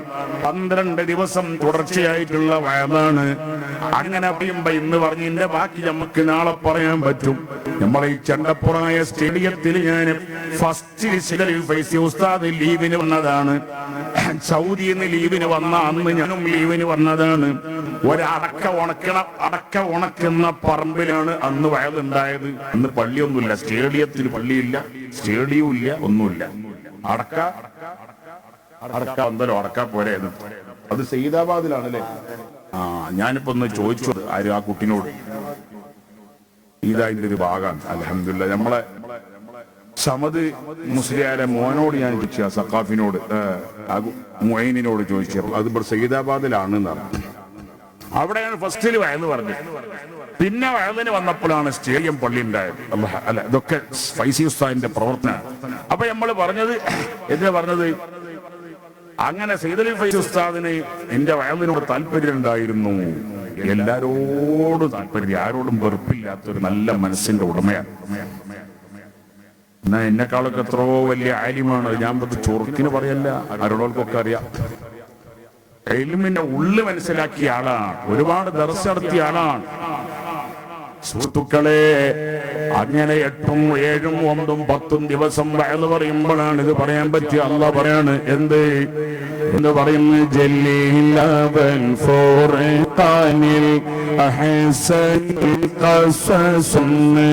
12 ദിവസം തുടർച്ചയായിട്ടുള്ള വയലാണ്. അങ്ങനെ പറയുമ്പോ ഇന്ന് പറഞ്ഞതിന്റെ ബാക്കി നമുക്ക് നാളെ പറയാൻ പറ്റും. നമ്മളെ ഈ ചണ്ടപ്പുറായ സ്റ്റേഡിയത്തിൽ ഞാൻ ഫസ്റ്റ് ലിസ്റ്റിൽ ഫൈസി ഉസ്താദ് ലീവിന് വന്നതാണ്. സൗദിയിൽ നിന്ന് ലീവിന് വന്ന അന്ന് ഞാനും ലീവിന് വന്നതാണ്. അടക്ക ഉണക്കുന്ന പറമ്പിലാണ് അന്ന് വയലുണ്ടായത്. അന്ന് പള്ളിയൊന്നുമില്ല, സ്റ്റേഡിയത്തിൽ പള്ളിയില്ല, സ്റ്റേഡിയവും ഇല്ല, ഒന്നുമില്ല. അടക്ക വന്നല്ലോ, അടക്ക പോരെ. അത് സയ്യിദാബാദിലാണല്ലേ? ഞാനിപ്പോ ഒന്ന് ചോദിച്ചത് ആരും ആ കുട്ടിനോട്, ഇതായിട്ട് ഒരു ഭാഗമാണ്. അൽഹംദുലില്ലാ നമ്മളെ സമദ് മുസ്ലിയാരെ മോനോട് ഞാൻ ചോദിച്ച, സഖാഫിനോട് മുഅയ്നിനോട് ചോദിച്ചപ്പോൾ അത് ഇവിടെ സയ്യിദാബാദിലാണ് എന്നാണ്. അവിടെയാണ് ഫസ്റ്റിൽ വയന്ന് പറഞ്ഞത്. പിന്നെ വയലിന് വന്നപ്പോഴാണ് സ്റ്റേഡിയം പള്ളി ഉണ്ടായത്. അല്ല, ഇതൊക്കെ ഫൈസി ഉസ്താദിന്റെ പ്രവർത്തനമാണ്. അപ്പൊ നമ്മൾ പറഞ്ഞത് എന്തിനാ പറഞ്ഞത്, അങ്ങനെ സയ്യിദുൽ ഫൈസി ഉസ്താദിന് എന്റെ വയലിനോട് താല്പര്യം ഉണ്ടായിരുന്നു. എല്ലാരോടും താല്പര്യം, ആരോടും വെറുപ്പില്ലാത്തൊരു നല്ല മനസ്സിന്റെ ഉടമയാണ്. എന്നാ എന്നെക്കാളൊക്കെ എത്രയോ വലിയ ആലിമാണ്. ഞാൻ ചൊറുക്കിന് പറയല്ല, ആരോടൊക്കെ അറിയാം. ഇൽമിന്റെ ഉള്ളു മനസ്സിലാക്കിയ ആളാണ്, ഒരുപാട് ദർസ് നടത്തിയ ആളാണ്. സുഹൃത്തുക്കളെ, അങ്ങനെ 8ഉം 7ഉം 9ഉം 10ഉം ദിവസം വയല് പറയുമ്പോഴാണ് ഇത് പറയാൻ പറ്റിയ. അല്ലാഹ് പറയാണ് എന്ന് പറയുന്നു, ജലീലവൻ ഫുർഖാനിൽ അഹ്സനുൽ ഖസസുന്ന്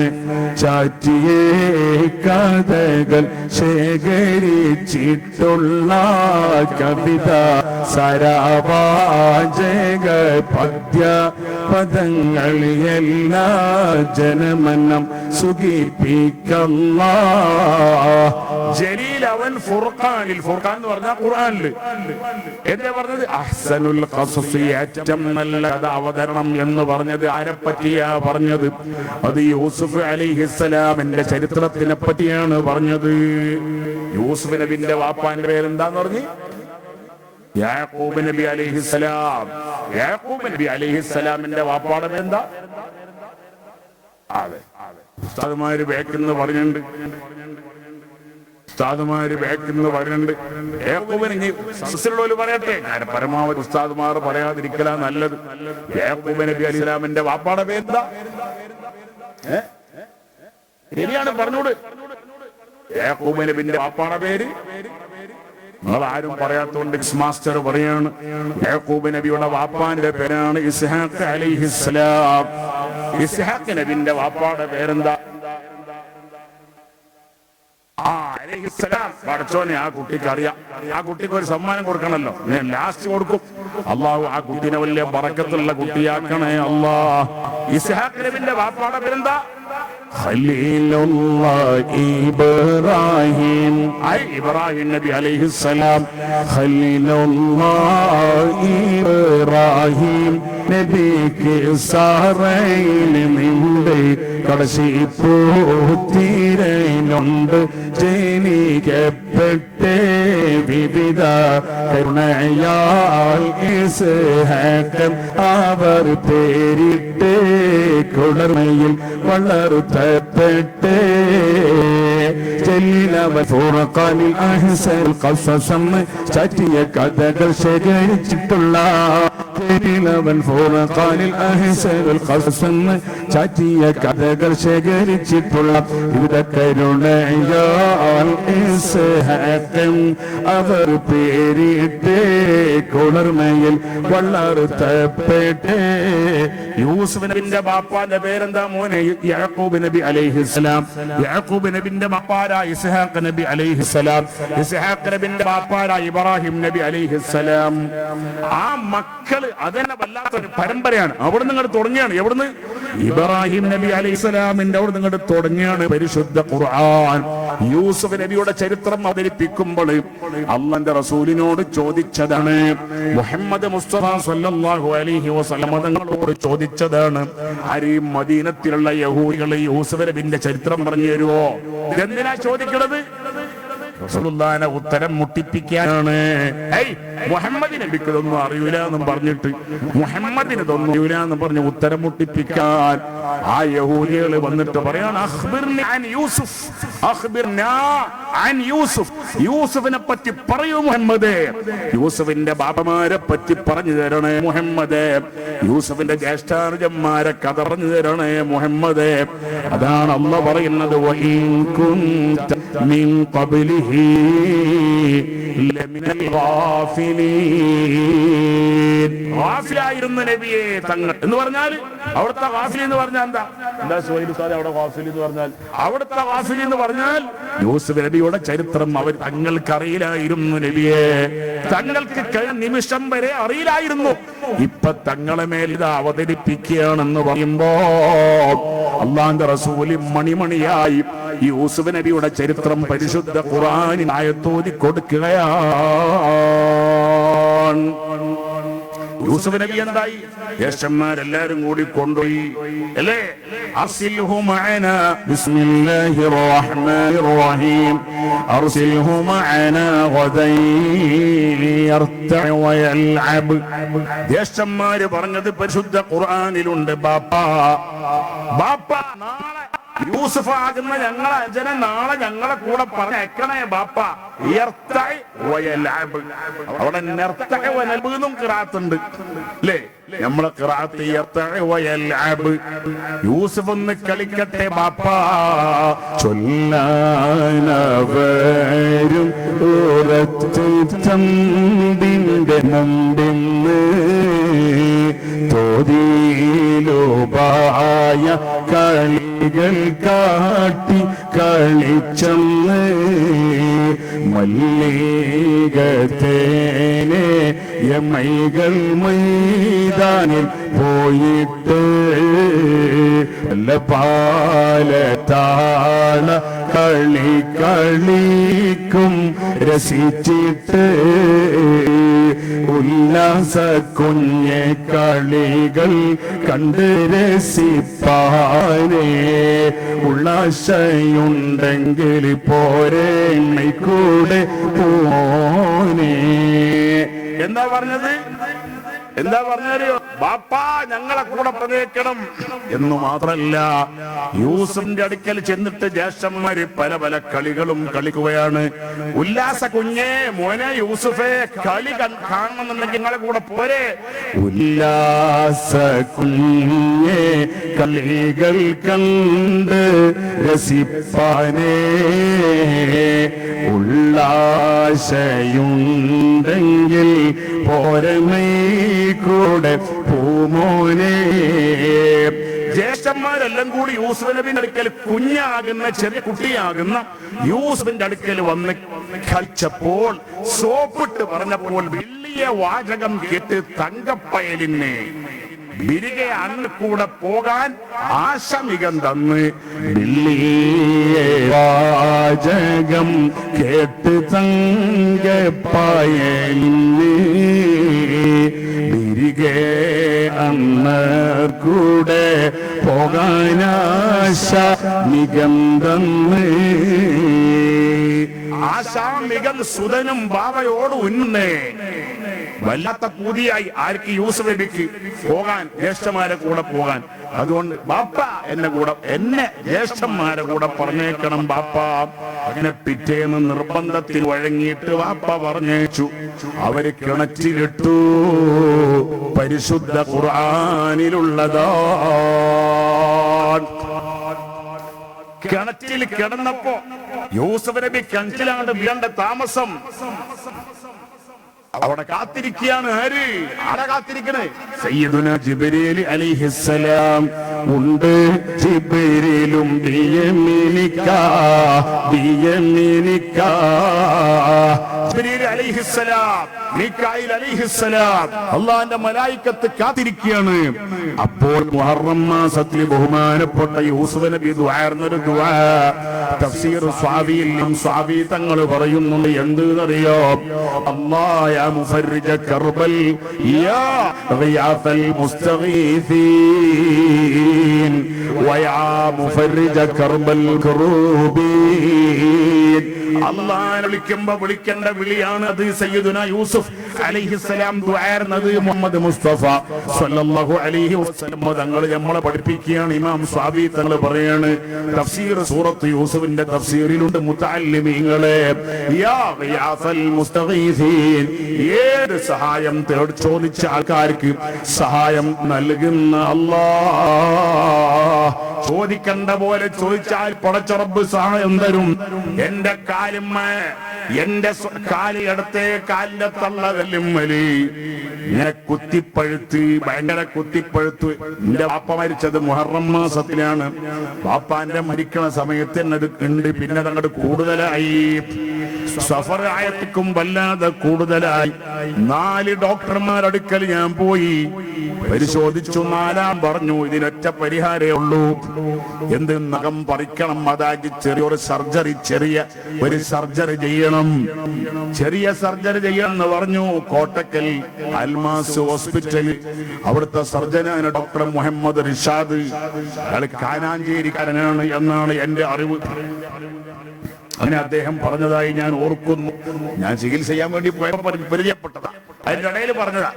ചാറ്റിയേ കഥകൾ ശേഖരിച്ചിട്ടുള്ള കവിത സരാവാചക പദ്യ പദങ്ങൾ എല്ലാ ജനമനം സുഖിപ്പിക്കല്ല. ജലീൽ അവൻ ഫുർഖാനിൽ, ഫുർഖാൻ എന്ന് പറഞ്ഞാൽ ഖുർആനിൽ എന്താ പറഞ്ഞത്, അഹ്സനുൽ ഖസസ്, ഏറ്റവും നല്ല കഥ അവതരണം എന്ന് പറഞ്ഞത് ആരെ പറ്റിയാ പറഞ്ഞത്? അത് യൂസുഫ് അലൈഹിസ്സലാമിന്റെ ചരിത്രത്തിനെ പറ്റിയാണ് പറഞ്ഞത്. യൂസുഫ് നബിന്റെ വാപ്പാന്റെ പേരെന്താന്ന് പറഞ്ഞു? യാക്കൂബ് നബി അലൈഹിസ്സലാം. യാക്കൂബ് നബി അലൈഹിസ്സലാമിന്റെ വാപ്പാടെ പേരെന്താ? അതെ, ഉസ്താദുമാര് ബാക്കിന്ന് പറഞ്ഞിട്ടുണ്ട്, ഉസ്താദുമാര് ബാക്കിന്ന് പറയുന്നുണ്ട്. യാക്കൂബിന് ഇനി സദസ്സിലുള്ളവര് പറയട്ടെ, ഞാൻ പരമാവധി ഉസ്താദുമാർ പറയാതിരിക്കലാ നല്ലത്. യാക്കൂബ് നബി അലൈഹിസ്സലാമിന്റെ വാപ്പാടെ പേരെന്താ? ശരിയാണ്, പറഞ്ഞോട്. യാക്കൂബ് നബിന്റെ വാപ്പാടെ പേര് നിങ്ങൾ ആരും പറയാത്തോണ്ട് മാസ്റ്റർ പറയാണ്, യാക്കൂബ് നബിയുടെ വാപ്പാന്റെ പേരാണ് ഇസ്ഹാഖ് അലൈഹിസ്സലാം. ഇസ്ഹാഖ് നബിന്റെ വാപ്പാടെ പേരെന്താ? അലൈഹിസ്സലാം. പടച്ചോനെ, ആ കുട്ടിക്ക് അറിയാം. ആ കുട്ടിക്ക് ഒരു സമ്മാനം കൊടുക്കണല്ലോ, ഞാൻ ലാസ്റ്റ് കൊടുക്കും. അള്ളാഹു ആ കുട്ടിനെ വലിയ ബറക്കത്തുള്ള കുട്ടിയാക്കണേ അല്ലാ. ഇസ്ഹാഖ് നബിന്റെ വാപ്പാടെ പേരെന്താ? ഖലീലുല്ലാഹി ഇബ്രാഹിം. ഇബ്രാഹിം നബി അലൈഹിസ്സലാം. ഖലീലുല്ലാഹി ഇബ്രാഹിം നബിക്ക് സാറയിൽ നിണ്ട് കടശി പൂത്തിരയിലുണ്ട് ജനിക്കപ്പെട്ടേ വിവിധ കരുണയാൽ ഇസ്ഹാഖ് അവർ പേരിട്ടേ കുളിർമയിൽ വളർത്തപ്പെട്ടേ. ജലീലവൻ ഫുർഖാനിൽ അഹ്സനുൽ ഖസസ് ചാറ്റിയ കഥകൾ ശേഖരിച്ചിട്ടുള്ള, ജലീലവൻ ഫുർഖാനിൽ അഹ്സനുൽ ഖസസ് ചാറ്റിയ കഥകൾ ശേഖരിച്ചിട്ടുള്ള വിവിധ കരുണയാൽ ഇസ്ഹാഖ് അവർ പേരിട്ടേ കുളിർമയിൽ വളർത്തപ്പെട്ടേ. യൂസുഫ് നബിന്റെ ബാപ്പാന്റെ പേരെന്താ മോനെ? യാക്കൂബ് നബി അലൈഹിസ്സലാം. യാക്കൂബ് നബിന്റെ ബാപ്പാര ഇസ്ഹാഖ് നബി അലൈഹിസ്സലാം. ഇസ്ഹാഖ് നബിന്റെ ബാപ്പാര ഇബ്രാഹിം നബി അലൈഹിസ്സലാം. ആ മക്കള് അതന്നെ വല്ലാത്തൊരു പരമ്പരയാണ്. അവിടെ നിന്ന് തുടങ്ങിയാണ്. എവിടുന്ന്? ഇബ്രാഹിം നബി അലൈഹിസ്സലാമിന്റെ അവിടെ നിന്ന് തുടങ്ങിയാണ് പരിശുദ്ധ ഖുർആൻ. യൂസുഫ് നബിയുടെ ചരിത്രം അവതരിപ്പിക്കുമ്പോൾ അല്ലാഹുവിന്റെ റസൂലിനോട് ചോദിച്ചതാണ്, മുഹമ്മദ് മുസ്തഫ സ്വല്ലല്ലാഹു അലൈഹി വസല്ലം തങ്ങളോട് ചോദിച്ചതാണ്, ആര് മദീനത്തിലുള്ള യഹൂദികളെ യൂസുഫ് നബിന്റെ ചരിത്രം പറഞ്ഞു തരുമോ? എന്തിനാ ചോദിക്കുന്നത്? റസൂലുള്ളാഹിനെ ഉത്തരം മുട്ടിപ്പിക്കാനാണ്. മുഹമ്മദ് നബിക്ക് ഇതൊന്നും അറിയൂല എന്നും പറഞ്ഞിട്ട്, മുഹമ്മദിന് ഇതൊന്നും അറിയൂല എന്ന് പറഞ്ഞ് ഉത്തരം മുട്ടിപ്പിക്കാൻ ആ യഹൂദികൾ വന്നിട്ട് പറയാണ്, അഖ്ബിർനി അൻ യൂസുഫ്, അഖ്ബിർനാ അൻ യൂസുഫ്. യൂസുഫിനെ പറ്റി പറയൂ മുഹമ്മദേ, യൂസുഫിന്റെ ബാബമാരെ പറ്റി പറഞ്ഞു തരണേ മുഹമ്മദേ, യൂസുഫിന്റെ ജ്യേഷ്ഠാനുജന്മാരെ കഥ പറഞ്ഞു തരണേ മുഹമ്മദേ. അതാണ് അല്ലാഹ് പറയുന്നത്, വഇൻ കുൻത മിൻ ഖബ്ലിഹി ലമിനൽ ഗാഫിലീൻ. ഗാഫിലായിരുന്നു നബിയെ തങ്ങൾ എന്ന് പറഞ്ഞാൽ അവിടുത്തെ ഗാഫിലി എന്ന് പറഞ്ഞാൽ എന്താ? സുഹൈൽ ഉസ്താദ്, അവിടെ ഗാഫിലി എന്ന് പറഞ്ഞാൽ അവിടുത്തെ ഗാഫിലി എന്ന് പറഞ്ഞാൽ യൂസുഫ് നബിയുടെ ചരിത്രം അവർ തങ്ങൾക്ക് അറിയില്ലായിരുന്നു നബിയെ. തങ്ങൾക്ക് കഴിഞ്ഞ നിമിഷം വരെ അറിയില്ലായിരുന്നു. ഇപ്പൊ തങ്ങളെ മേൽ ഇത് അവതരിപ്പിക്കുകയാണെന്ന് പറയുമ്പോ അള്ളാന്റെ റസൂല് മണിമണിയായി യൂസുഫ് നബിയുടെ ചരിത്രം പരിശുദ്ധ ഖുർആനിൽ ആയത്തോതി കൊടുക്കുകയാണ്. യൂസുഫ് നബി എന്തായി? ജ്യേഷ്ഠന്മാരെല്ലാരും കൂടി കൊണ്ടുപോയി അല്ലേ? അർസിൽഹു മഅനാ ബിസ്മില്ലാഹിർ റഹ്മാനിർ റഹീം അർസിൽഹു മഅനാ ഗദൻ യർതഅ വയൽഅബ്. ജ്യേഷ്ഠന്മാര് പറഞ്ഞത് പരിശുദ്ധ ഖുർആനിലുണ്ട്. ബാപ്പാ നാളെ യൂസുഫ് ആകുന്ന ഞങ്ങളെ അജനെ നാളെ ഞങ്ങളെ കൂടെ പറഞ്ഞേക്കണേ ബാപ്പ. അവിടെ എന്നും ഖിറാഅത്തുണ്ട് അല്ലേ? നമ്മളെ ഖിറാഅത്ത് യൂസുഫ് ഒന്ന് കളിക്കട്ടെ ബാപ്പ. ചൊല്ലാനവരും ചന്ദിന്റെ മുമ്പിന്ന് തോതിയിലുപായ കളികൾ കാട്ടി കളിച്ചെന്ന് മല്ലികത്തേനെ യമൈകൾ മൈതാനിൽ പോയിട്ട് നല്ല പാലത്താള കളി കളിക്കും രസിച്ചിട്ട് ഉല്ലാസ കുഞ്ഞെ കളികൾ കണ്ട് രസിപ്പാനേ ഉള്ളാശയുണ്ടെങ്കിൽ പോരെ കൂടെ പോനേ. എന്താ പറഞ്ഞത്? ബാപ്പാ ഞങ്ങളെ കൂടെ പ്രതേക്കണം എന്ന് മാത്രല്ല, യൂസുഫിന്റെ അടുക്കൽ ചെന്നിട്ട് ജ്യേഷ്ഠന്മാര് പല പല കളികളും കളിക്കുകയാണ്. ഉല്ലാസ കുഞ്ഞേ മോനെ യൂസുഫെ കളി കാണണമെന്നുണ്ടെങ്കിൽ നിങ്ങളെ കൂടെ പോരെ. ഉല്ലാസ കുഞ്ഞേ കളികൾ കണ്ട് രസിപ്പാനേ ഉള്ളാശയുണ്ടെങ്കിൽ പോരമേ കൂടെ പൂമോനെ. ജ്യേഷ്ഠന്മാരെല്ലാം കൂടി യൂസുഫ് നബിന്റെ അടുക്കൽ കുഞ്ഞാകുന്ന ചെറിയ കുട്ടിയാകുന്ന യൂസുഫിന്റെ അടുക്കൽ വന്ന് കളിച്ചപ്പോൾ സോപ്പിട്ട് പറഞ്ഞപ്പോൾ വലിയ വാചകം കേട്ട് തങ്കപ്പയലിനെ ബിരികെ അന്ന് കൂടെ പോകാൻ ആശമികം തന്ന് വാചകം കേട്ട് തങ്കപ്പയലിനെ ബിരികെ അന്ന് കൂടെ പോകാനാശമികം തന്ന്. ആശാമികം സുതനും ബാവയോട് ഉന്നേ വല്ലാത്ത പൂതിയായി ആർക്ക്? യൂസുഫ് നബിക്ക് പോകാൻ, ജ്യേഷ്ഠന്മാരെ കൂടെ പോകാൻ. അതുകൊണ്ട് ബാപ്പ എന്നെ ജ്യേഷ്ഠന്മാരെ കൂടെ പറഞ്ഞേക്കണം ബാപ്പ. അങ്ങനെ പിറ്റേന്ന് നിർബന്ധത്തിൽ വഴങ്ങിയിട്ട് ബാപ്പ പറഞ്ഞേച്ചു. അവര് കിണറ്റിലിട്ടു. പരിശുദ്ധ ഖുർആനിലുള്ളതാ. കിണറ്റിൽ കിടന്നപ്പോ യൂസുഫ് നബി കിണറ്റിലാണ് വീണ്ട താമസം. അവിടെ കാത്തിരിക്കുകയാണ്. ആര്? ആരാ കാത്തിരിക്കണേ? സയ്യിദുന ജിബ്രീൽ അലൈഹിസ്സലാം ഉണ്ട്. ജിബ്രീലും ജിബ്രീൽ അലൈഹിസ്സലാം, മീകായിൽ അലൈഹിസ്സലാം, അല്ലാഹുവിന്റെ മലായികത്ത് കാത്തിരിക്കുകയാണ്. അപ്പോൾ മുഹറം മാസത്തിൽ ബഹുമാനപ്പെട്ട യൂസുഫ് നബി ദുആർന്നൊരു ദുആ തഫ്സീർ സ്വാവിയിലും സ്വാവി തങ്ങൾ പറയുന്നുണ്ട്. എന്തെന്നറിയോ? അല്ലാഹ് യാ മുഫർരിജ കർബൽ യാ ഗിയാസൽ മുസ്തഗീസീൻ വയാ മുഫർരിജ കർബൽ കറൂബീൻ. അല്ലാഹനെ വിളിക്കുമ്പോ വിളിക്കേണ്ട വിളിയാണ് അത്. സയ്യിദുന യൂസുഫ് അലൈഹിസ്സലാം ദുആർന്നത് മുഹമ്മദ് മുസ്തഫ സ്വല്ലല്ലാഹു അലൈഹി വസല്ലം തങ്ങൾ നമ്മളെ പഠിപ്പിക്കുകയാണ്. ഇമാം സ്വാബി തങ്ങൾ പറയാണ്, തഫ്സീർ സൂറത്ത് യൂസുഫിന്റെ തഫ്സീറിലുണ്ട്, മുതഅല്ലിമീങ്ങളെ യാ ഗിയാസൽ മുസ്തഗീസീൻ, ഏത് സഹായം ചോദിച്ച ആൾക്കാർക്ക് സഹായം നൽകുന്ന അല്ലാഹ്. ചോദിക്കണ്ട പോലെ ചോദിച്ചാൽ പടച്ച റബ്ബ് സഹായം തരും. എന്റെ കാലുമ്മ, എന്റെ കാല് ഇടത്തെ കാലിന്റെ തള്ളകല്ലും വലി ഇങ്ങനെ കുത്തിപ്പഴുത്ത്, ഭയങ്കര കുത്തിപ്പഴുത്ത്. എന്റെ വാപ്പ മരിച്ചത് മുഹറം മാസത്തിലാണ്. വാപ്പാന്റെ മരിക്കണ സമയത്ത് തന്നെ ഉണ്ട്. പിന്നെ അങ്ങോട്ട് കൂടുതലായി. സഫർ ആയത്തിക്കും വല്ലാതെ കൂടുതലായി. 4 ഡോക്ടർമാരടുക്കൽ ഞാൻ പോയി, പരിശോധിച്ചു. 4-ാം പറഞ്ഞു ഇതിനൊറ്റ പരിഹാരമേ ഉള്ളൂ. എന്ത്? നഖം പറിക്കണം. അതാക്കി ചെറിയൊരു സർജറി, ചെറിയ ഒരു സർജറി ചെയ്യണം, ചെറിയ സർജറി ചെയ്യണം എന്ന് പറഞ്ഞു. കോട്ടക്കൽ അൽമാസ് ഹോസ്പിറ്റൽ അവിടുത്തെ സർജനാണ് ഡോക്ടർ മുഹമ്മദ് റിഷാദ്. അയാൾ കാനാഞ്ചേരിക്കാരനാണ് എന്നാണ് എന്റെ അറിവ്. അങ്ങനെ അദ്ദേഹം പറഞ്ഞതായി ഞാൻ ഓർക്കുന്നു. ഞാൻ ചികിത്സ ചെയ്യാൻ വേണ്ടി പോയപ്പോൾ പരിചയപ്പെട്ടതാ, അതിന്റെ ഇടയിൽ പറഞ്ഞതാ.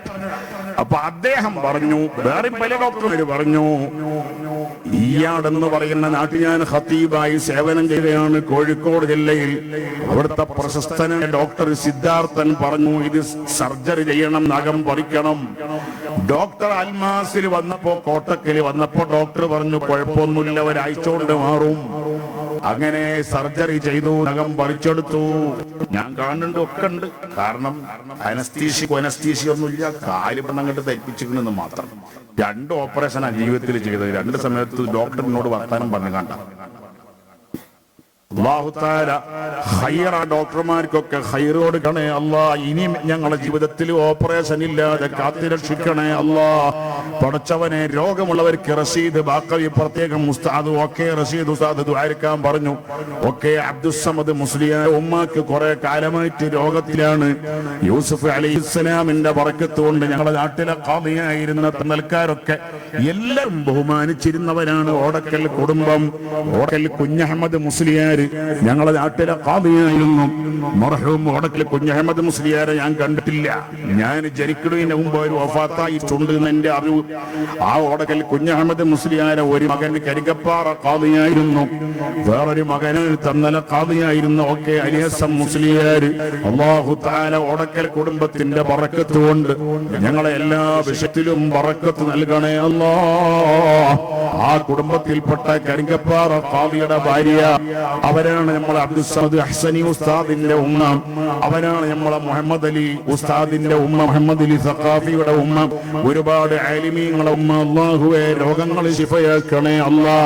അപ്പൊ അദ്ദേഹം പറഞ്ഞു, വേറെ പല ഡോക്ടർമാര് പറഞ്ഞു, ഈയാടെന്ന് പറയുന്ന നാട്ടിൽ ഞാൻ ഖത്തീബായി സേവനം ചെയ്യുകയാണ് കോഴിക്കോട് ജില്ലയിൽ. അവിടുത്തെ പ്രശസ്തനായ ഡോക്ടർ സിദ്ധാർത്ഥൻ പറഞ്ഞു ഇത് സർജറി ചെയ്യണം, നഖം പറിക്കണം. ഡോക്ടർ അൽമാസിൽ വന്നപ്പോ, കോട്ടക്കൽ വന്നപ്പോ ഡോക്ടർ പറഞ്ഞു കുഴപ്പമൊന്നുമില്ല, ഒരാഴ്ച കൊണ്ട് മാറും. അങ്ങനെ സർജറി ചെയ്തു, നഖം പറിച്ചെടുത്തു. ഞാൻ കാണുന്നുണ്ട്, ഒക്കെ ഉണ്ട്. കാരണം അനസ്തീഷ്യ ഒന്നുമില്ല, കാല് അങ്ങോട്ട് ധരിപ്പിച്ചിരുന്നെന്ന് മാത്രം. 2 ഓപ്പറേഷനാണ് ജീവിതത്തിൽ ചെയ്തത്. 2 സമയത്ത് ഡോക്ടറിനോട് വർത്താനം പറഞ്ഞു കണ്ട. അല്ലാഹു തആല ഖൈറ ഡോക്ടർമാർക്കൊക്കെ ഖൈർ കൊടുക്കണേ അല്ലാ. ഇനി ഞങ്ങളുടെ ജീവിതത്തിൽ ഓപ്പറേഷൻ ഇല്ലാതെ കാത്തിരക്ഷിക്കണേ അല്ലാ. പടച്ചവനെ, രോഗമുള്ളവർക്ക് റഷീദ് ബാക്കവി പ്രത്യേകം ഉസ്താദ് ഒക്കെ റഷീദ് ഉസ്താദ് ദുആരിക്കാൻ പറഞ്ഞു. ഒക്കെ അബ്ദുസ്സമദ് മുസ്ലിയാർ ഉമ്മാക്ക് കുറെ കാലമായിട്ട് രോഗത്തിലാണ്. യൂസുഫ് അലൈഹിസ്സലാമിന്റെ ബറക്കത്ത് കൊണ്ട് ഞങ്ങളുടെ നാട്ടിലെ ഖാദിയായിരുന്ന തന്നൽക്കാരൊക്കെ എല്ലാവരും ബഹുമാനിച്ചിരുന്നവരാണ്. ഓടക്കൽ കുടുംബം, ഓടക്കൽ കുഞ്ഞഹമ്മദ് മുസ്ലിയാർ ഞങ്ങളുടെ നാട്ടിലെ ഖാദിയായിരുന്നു. മർഹൂം ഓടക്കൽ കുഞ്ഞഹമ്മദ് മുസ്ലിയാരെ ഞാൻ കണ്ടിട്ടില്ല. ഞാൻ ജനിക്കുന്നതിന് മുമ്പ് ഒരു വഫാത്തായിട്ടുണ്ട് എന്ന് എന്റെ അറിവ്. ആ ഓടക്കൽ കുഞ്ഞഹമ്മദ് മുസ്ലിയാരെ ഒരു മകൻ കരികപ്പാറ ഖാദിയായിരുന്നു, വേറൊരു മകന് തന്നല ഖാദിയായിരുന്നു. ഒക്കെ അലിഹസൻ മുസ്ലിയാർ. അല്ലാഹു തആല ഓടക്കൽ കുടുംബത്തിന്റെ ബറക്കത്ത് കൊണ്ട് ഞങ്ങളെ എല്ലാ വിഷയത്തിലും ബറക്കത്ത് നൽകണേ അല്ലാ. ആ കുടുംബത്തിൽപ്പെട്ട കരിങ്കപ്പാറ ഖാദിയുടെ ഭാര്യ, അവരാണ് നമ്മളെ അബ്ദുസ്സമദ് അഹ്സനി ഉസ്താദിന്റെ ഉമ്മ. അവരാണ് നമ്മളെ മുഹമ്മദ് അലി ഉസ്താദിന്റെ ഉമ്മ, മുഹമ്മദ് അലി സഖാഫിയുടെ ഉമ്മ. ഒരുപാട് ആലിമീങ്ങളെ ഉമ്മ. അല്ലാഹുവേ, രോഗങ്ങൾ ശിഫയാക്കണേ അല്ലാ.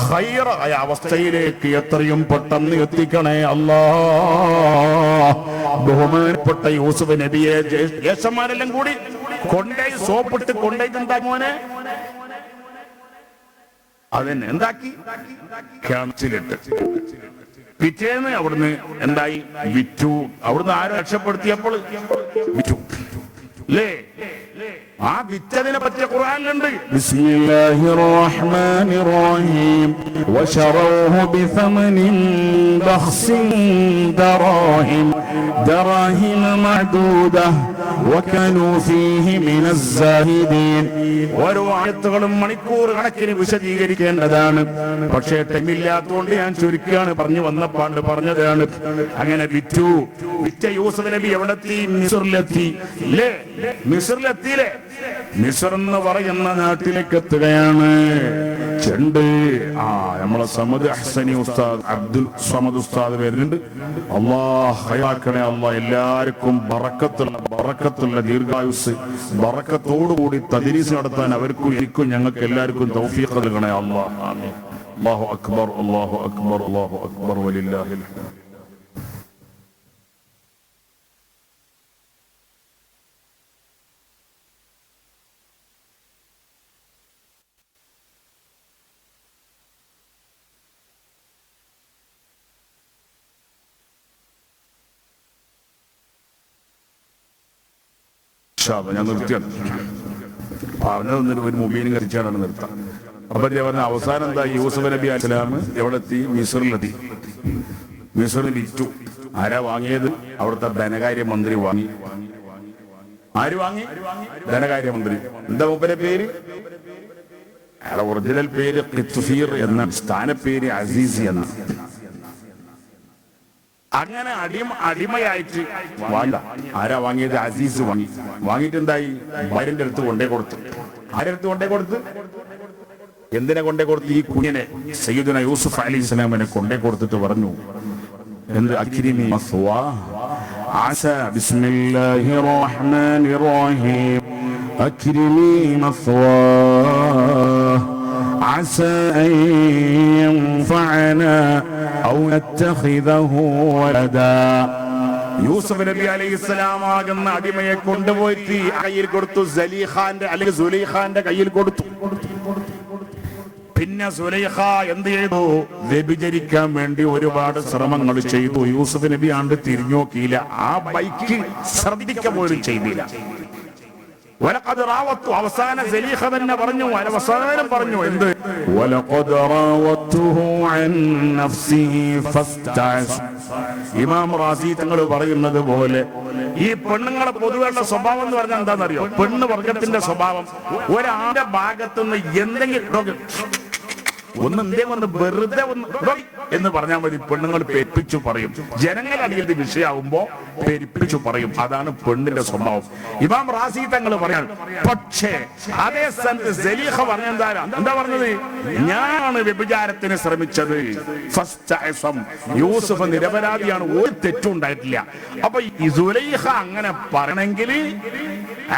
ഖൈറായ അവസ്ഥയിലേക്ക് എത്രയും പെട്ടെന്ന് എത്തിക്കണേ അല്ലാ. ബഹുമാനപ്പെട്ട യൂസുഫ് നബിയെ ജ്യേഷ്ഠന്മാരെല്ലാം കൂടി കൊണ്ടേ സോപ്പിട്ട് കൊണ്ടേണ്ടാ മോനെ, അതിനെ എന്താക്കി? കിണറ്റിലിട്ട്. പിറ്റേന്ന് അവിടുന്ന് എന്തായി? വിറ്റു. അവിടുന്ന് ആരോ രക്ഷപ്പെടുത്തിയപ്പോൾ വിറ്റു അല്ലേ? ആ വിറ്റതിനെ പറ്റിയ ഖുർആനിലുണ്ട്. ബിസ്മില്ലാഹിർ റഹ്മാനിർ റഹീം വശറൂഹു ബിസമനിൻ ബഖ്സിൻ ദറാഹിം മഅദൂദ വകനൂ ഫീഹി മിനസ് സാഹിദീൻ. ഓരോ ആയത്തുകളും മണിക്കൂർ കണക്കിന് വിശദീകരിക്കേണ്ടതാണ്. പക്ഷേ ടൈമില്ലാത്തതുകൊണ്ട് ഞാൻ ചുരുക്കുകയാണ്. പറഞ്ഞു വന്നപ്പാണ്ട് പറഞ്ഞതാണ്. അങ്ങനെ വിറ്റു. വിറ്റ യൂസുഫ് നബി എവിടെത്തി? മിസ്റിലെത്തി അല്ലേ? മിസ്റിലെത്തിയില്ലേ? മിസ്ർ എന്ന് പറയുന്ന നാട്ടിലേക്ക് എത്തുകയാണ്. ചെണ്ട് നമ്മളെ സമദ് അഹ്സനി ഉസ്താദ്, അബ്ദുൽ സമദ് ഉസ്താദ് വരുന്നുണ്ട്. അല്ലാഹ് ഖൈറാക്കണേ അല്ലാഹ്. എല്ലാവർക്കും ബറക്കത്തുള്ള ദീർഘായുസ്, ബറക്കത്തോടുകൂടി തദ്രീസ് നടത്താൻ അവർക്കും എനിക്കും ഞങ്ങൾക്ക് എല്ലാവർക്കും തൗഫീഖ് നൽകണേ അല്ലാഹ്. ആമീൻ. അല്ലാഹു അക്ബർ, അല്ലാഹു അക്ബർ, അല്ലാഹു അക്ബർ വലില്ലാഹിൽ ഹംദ്. ഞാൻ നിർത്തിയാണ് പറഞ്ഞത്. ഒരു മൊബൈലും കരിച്ചാണ് നിർത്താം. അപ്പൊ പറഞ്ഞ അവസാനം എന്താ? യൂസുഫ് നബി അലൈഹിസ്സലാം എവിടെ എത്തി? മിസ്റിലെത്തി. മിസ്റിൽ വിറ്റു. ആരാ വാങ്ങിയത്? അവിടുത്തെ ധനകാര്യമന്ത്രി വാങ്ങി. ആര് വാങ്ങി? ധനകാര്യമന്ത്രി. എന്താ മൂപ്പരെ പേര്? അയാളെ ഒറിജിനൽ പേര് ഖിത്ഫീർ എന്ന, സ്ഥാനപ്പേര് അസീസ് എന്ന. അങ്ങനെ അടിമയായിട്ട് വാങ്ങ. ആരാ വാങ്ങിയത്? അസീസ് വാങ്ങി. വാങ്ങിയിട്ട് എന്തായി? ഭാര്യന്റെ അടുത്ത് കൊണ്ടേ കൊടുത്തു. ആരടുത്ത് കൊണ്ടേ കൊടുത്ത്? എന്തിനെ കൊണ്ടേ കൊടുത്ത്? ഈ കുഞ്ഞിനെ സയ്യിദുന യൂസുഫ് അലൈഹിസ്സലാമിനെ കൊണ്ടേ കൊടുത്തിട്ട് പറഞ്ഞു, എന്ത്? അക്രിമി മസ്വാ ആസ ബിസ്മില്ലാഹിർ റഹ്മാനിർ റഹീം അക്രിമി മസ്വാ عسى أن ينفعنا أو نتخذه ولدا യൂസുഫ് നബി അലൈഹിസ്സലാം ആകുന്ന അടിമയെ കൊണ്ടുപോയിട്ട് കയ്യിൽ കൊടുത്തു, സലീഖാന്റെ അല്ലെങ്കിൽ സുലൈഖാന്റെ കയ്യിൽ കൊടുത്തു. പിന്നെ സുലൈഖ എന്ത് ചെയ്തു? വ്യഭിചരിക്കാൻ വേണ്ടി ഒരുപാട് ശ്രമങ്ങൾ ചെയ്തു. യൂസുഫ് നബി ആണ്ട് തിരിഞ്ഞു നോക്കിയില്ല, ആ ബൈക്ക് ശ്രദ്ധിക്ക പോലും ചെയ്തില്ല. അവസാന സലീഖ തന്നെ പറഞ്ഞു, അവസാനം പറഞ്ഞു എന്ത്? ഇമാം റാസി തങ്ങൾ പറയുന്നത് പോലെ ഈ പെണ്ണുങ്ങളെ പൊതുവെയുള്ള സ്വഭാവം എന്ന് പറഞ്ഞാൽ എന്താണെന്നറിയോ? പെണ്ണ് വർഗത്തിന്റെ സ്വഭാവം ഒരാളുടെ ഭാഗത്തുനിന്ന് എന്തെങ്കിലും ഒന്ന് വെറുതെ എന്ന് പറഞ്ഞാൽ മതി, പെണ്ണുങ്ങൾ പെരുപ്പിച്ചു പറയും. ജനങ്ങൾ അടിയിൽ വിഷയമാവുമ്പോ പെരുപ്പിച്ചു പറയും. അതാണ് പെണ്ണിന്റെ സ്വഭാവം. ഇമാം റാസി തങ്ങൾ പറയാൻ. പക്ഷേ അതേ സ്ഥാനത്ത് സലീഖ എന്താ പറഞ്ഞത്? ഞാനാണ് വ്യഭിചാരത്തിന് ശ്രമിച്ചത്. യൂസുഫ് നിരപരാധിയാണ്, ഒരു തെറ്റും ഉണ്ടായിട്ടില്ല. അപ്പൊ ഈ സുലൈഖ അങ്ങനെ പറയണമെങ്കിൽ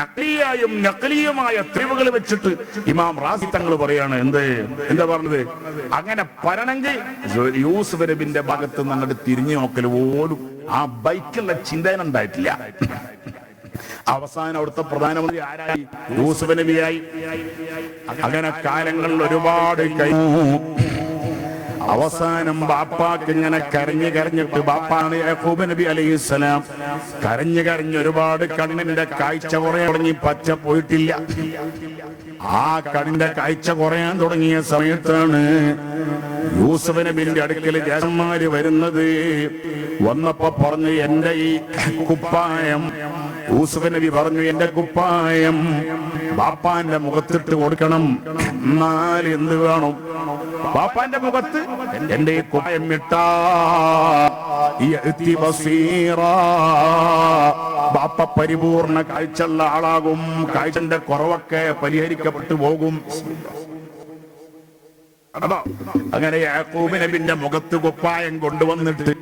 അഖ്ലിയായും നഖ്ലിയുമായ തെളിവുകൾ വെച്ചിട്ട് ഇമാം റാസി തങ്ങൾ പറയാണ് എന്താ പറഞ്ഞത്? അങ്ങനെ പറയണമെങ്കിൽ യൂസുഫ് നബിന്റെ ഭാഗത്ത് നിന്ന് അങ്ങോട്ട് തിരിഞ്ഞു നോക്കൽ പോലും ആ ബൈക്കുള്ള ചിന്തന ഉണ്ടായിട്ടില്ല. അവസാനം അവിടുത്തെ പ്രധാനമന്ത്രി ആരായി? യൂസുഫ് നബിയായി. അങ്ങനെ കാലങ്ങളിൽ ഒരുപാട് അവസാനം ബാപ്പാക്ക് ഇങ്ങനെ കരഞ്ഞിട്ട്, ബാപ്പാണ് യാക്കൂബ് നബി അലൈഹിസ്സലാം, കരഞ്ഞ് ഒരുപാട് കണ്ണിന്റെ കാഴ്ച കുറയാൻ തുടങ്ങി, പച്ച പോയിട്ടില്ല. ആ കണ്ണിന്റെ കാഴ്ച കുറയാൻ തുടങ്ങിയ സമയത്താണ് യൂസുഫ് നബിന്റെ അടുക്കൽ ജ്യേഷ്ഠന്മാര് വരുന്നത്. വന്നപ്പോ പറഞ്ഞു, എന്റെ ഈ കുപ്പായം. യൂസുഫ് നബി പറഞ്ഞു, എന്റെ കുപ്പായം ബാപ്പാന്റെ മുഖത്തിട്ട് കൊടുക്കണം. എന്നാൽ എന്ത് വേണം? ബാപ്പാന്റെ മുഖത്ത് എന്റെ ഈ കുപ്പായം ഇട്ടാ ബാപ്പ പരിപൂർണ കാഴ്ചയുള്ള ആളാകും. കാഴ്ചന്റെ കുറവൊക്കെ പരിഹരിക്കപ്പെട്ടു പോകും. അങ്ങനെ യാക്കൂബ് നബിന്റെ മുഖത്ത് കുപ്പായം കൊണ്ടുവന്നിട്ട്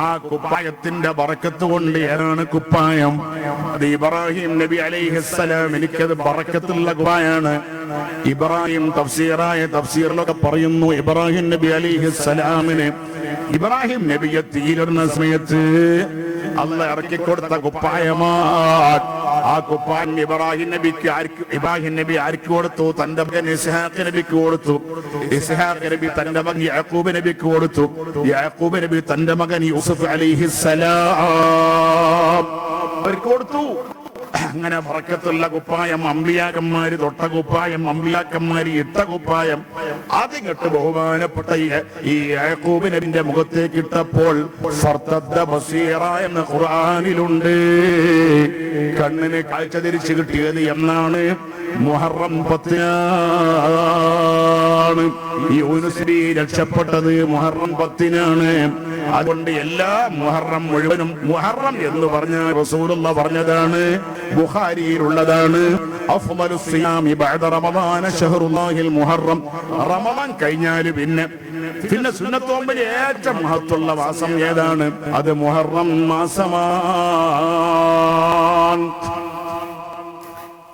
ആ കുപ്പായത്തിന്റെ ബറക്കത്ത് കൊണ്ട് ഏതാണ് കുപ്പായം? അത് ഇബ്രാഹിം നബി അലൈഹിസ്സലാം, എനിക്കത് ബറക്കത്തുള്ള കുപ്പായാണ്. ഇബ്രാഹിം തഫ്സീറിലൊക്കെ പറയുന്നു, ഇബ്രാഹിം നബി അലൈഹിസ്സലാമിന് ഇബ്രാഹിം നബിയെ തീരുന്ന സമയത്ത് അള്ളാഹ് ഇറക്കിക്കൊടുത്ത കുപ്പായമാണ്. ആ കുപ്പായം ഇബ്രാഹിം നബി ആർക്ക് കൊടുത്തു? തന്റെ മകൻ ഇസ്ഹാഖ് നബിക്ക് കൊടുത്തു. ഇസ്ഹാഖ് നബി തന്റെ മകൻ യാക്കൂബ് നബിക്ക് കൊടുത്തു. യാക്കൂബ് നബി തന്റെ മകൻ യൂസുഫ് അലൈഹിസ്സലാം അവർക്ക് കൊടുത്തു. അങ്ങനെ ബറക്കത്തുള്ള കുപ്പായം, അമ്പിയാക്കന്മാര് തൊട്ട കുപ്പായം, അമ്പിയാക്കന്മാര് ഇട്ട കുപ്പായം, അതിങ്ങട്ട് ബഹുമാനപ്പെട്ട ഈ യാക്കൂബ് നബിന്റെ മുഖത്തേക്ക് ഇട്ടപ്പോൾ ഫർതദ്ദ ബസീറ എന്ന ഖുർആനിലുണ്ട്. കണ്ണിന് കാഴ്ച തിരിച്ചു കിട്ടിയത് എന്നാണ്? മുഹറം 10 ഈ യൂനുസ് നബി രക്ഷപ്പെട്ടത് മുഹറം 10 അതുകൊണ്ട് എല്ലാ മുഹറം മുഴുവനും, മുഹറം എന്ന് പറഞ്ഞ റസൂലുള്ളാഹി പറഞ്ഞതാണ്, ബുഖാരിയിലുള്ളതാണ്. അഫ്ളലു സിയാമി ബഅദ റമളാന ശഹ്റുല്ലാഹിൽ മുഹറം. റമളാൻ കഴിഞ്ഞാൽ പിന്നെ സുന്നത്ത് നോമ്പിൽ ഏറ്റവും മഹത്വമുള്ള മാസം ഏതാണ്? അത് മുഹറം മാസമാണ്.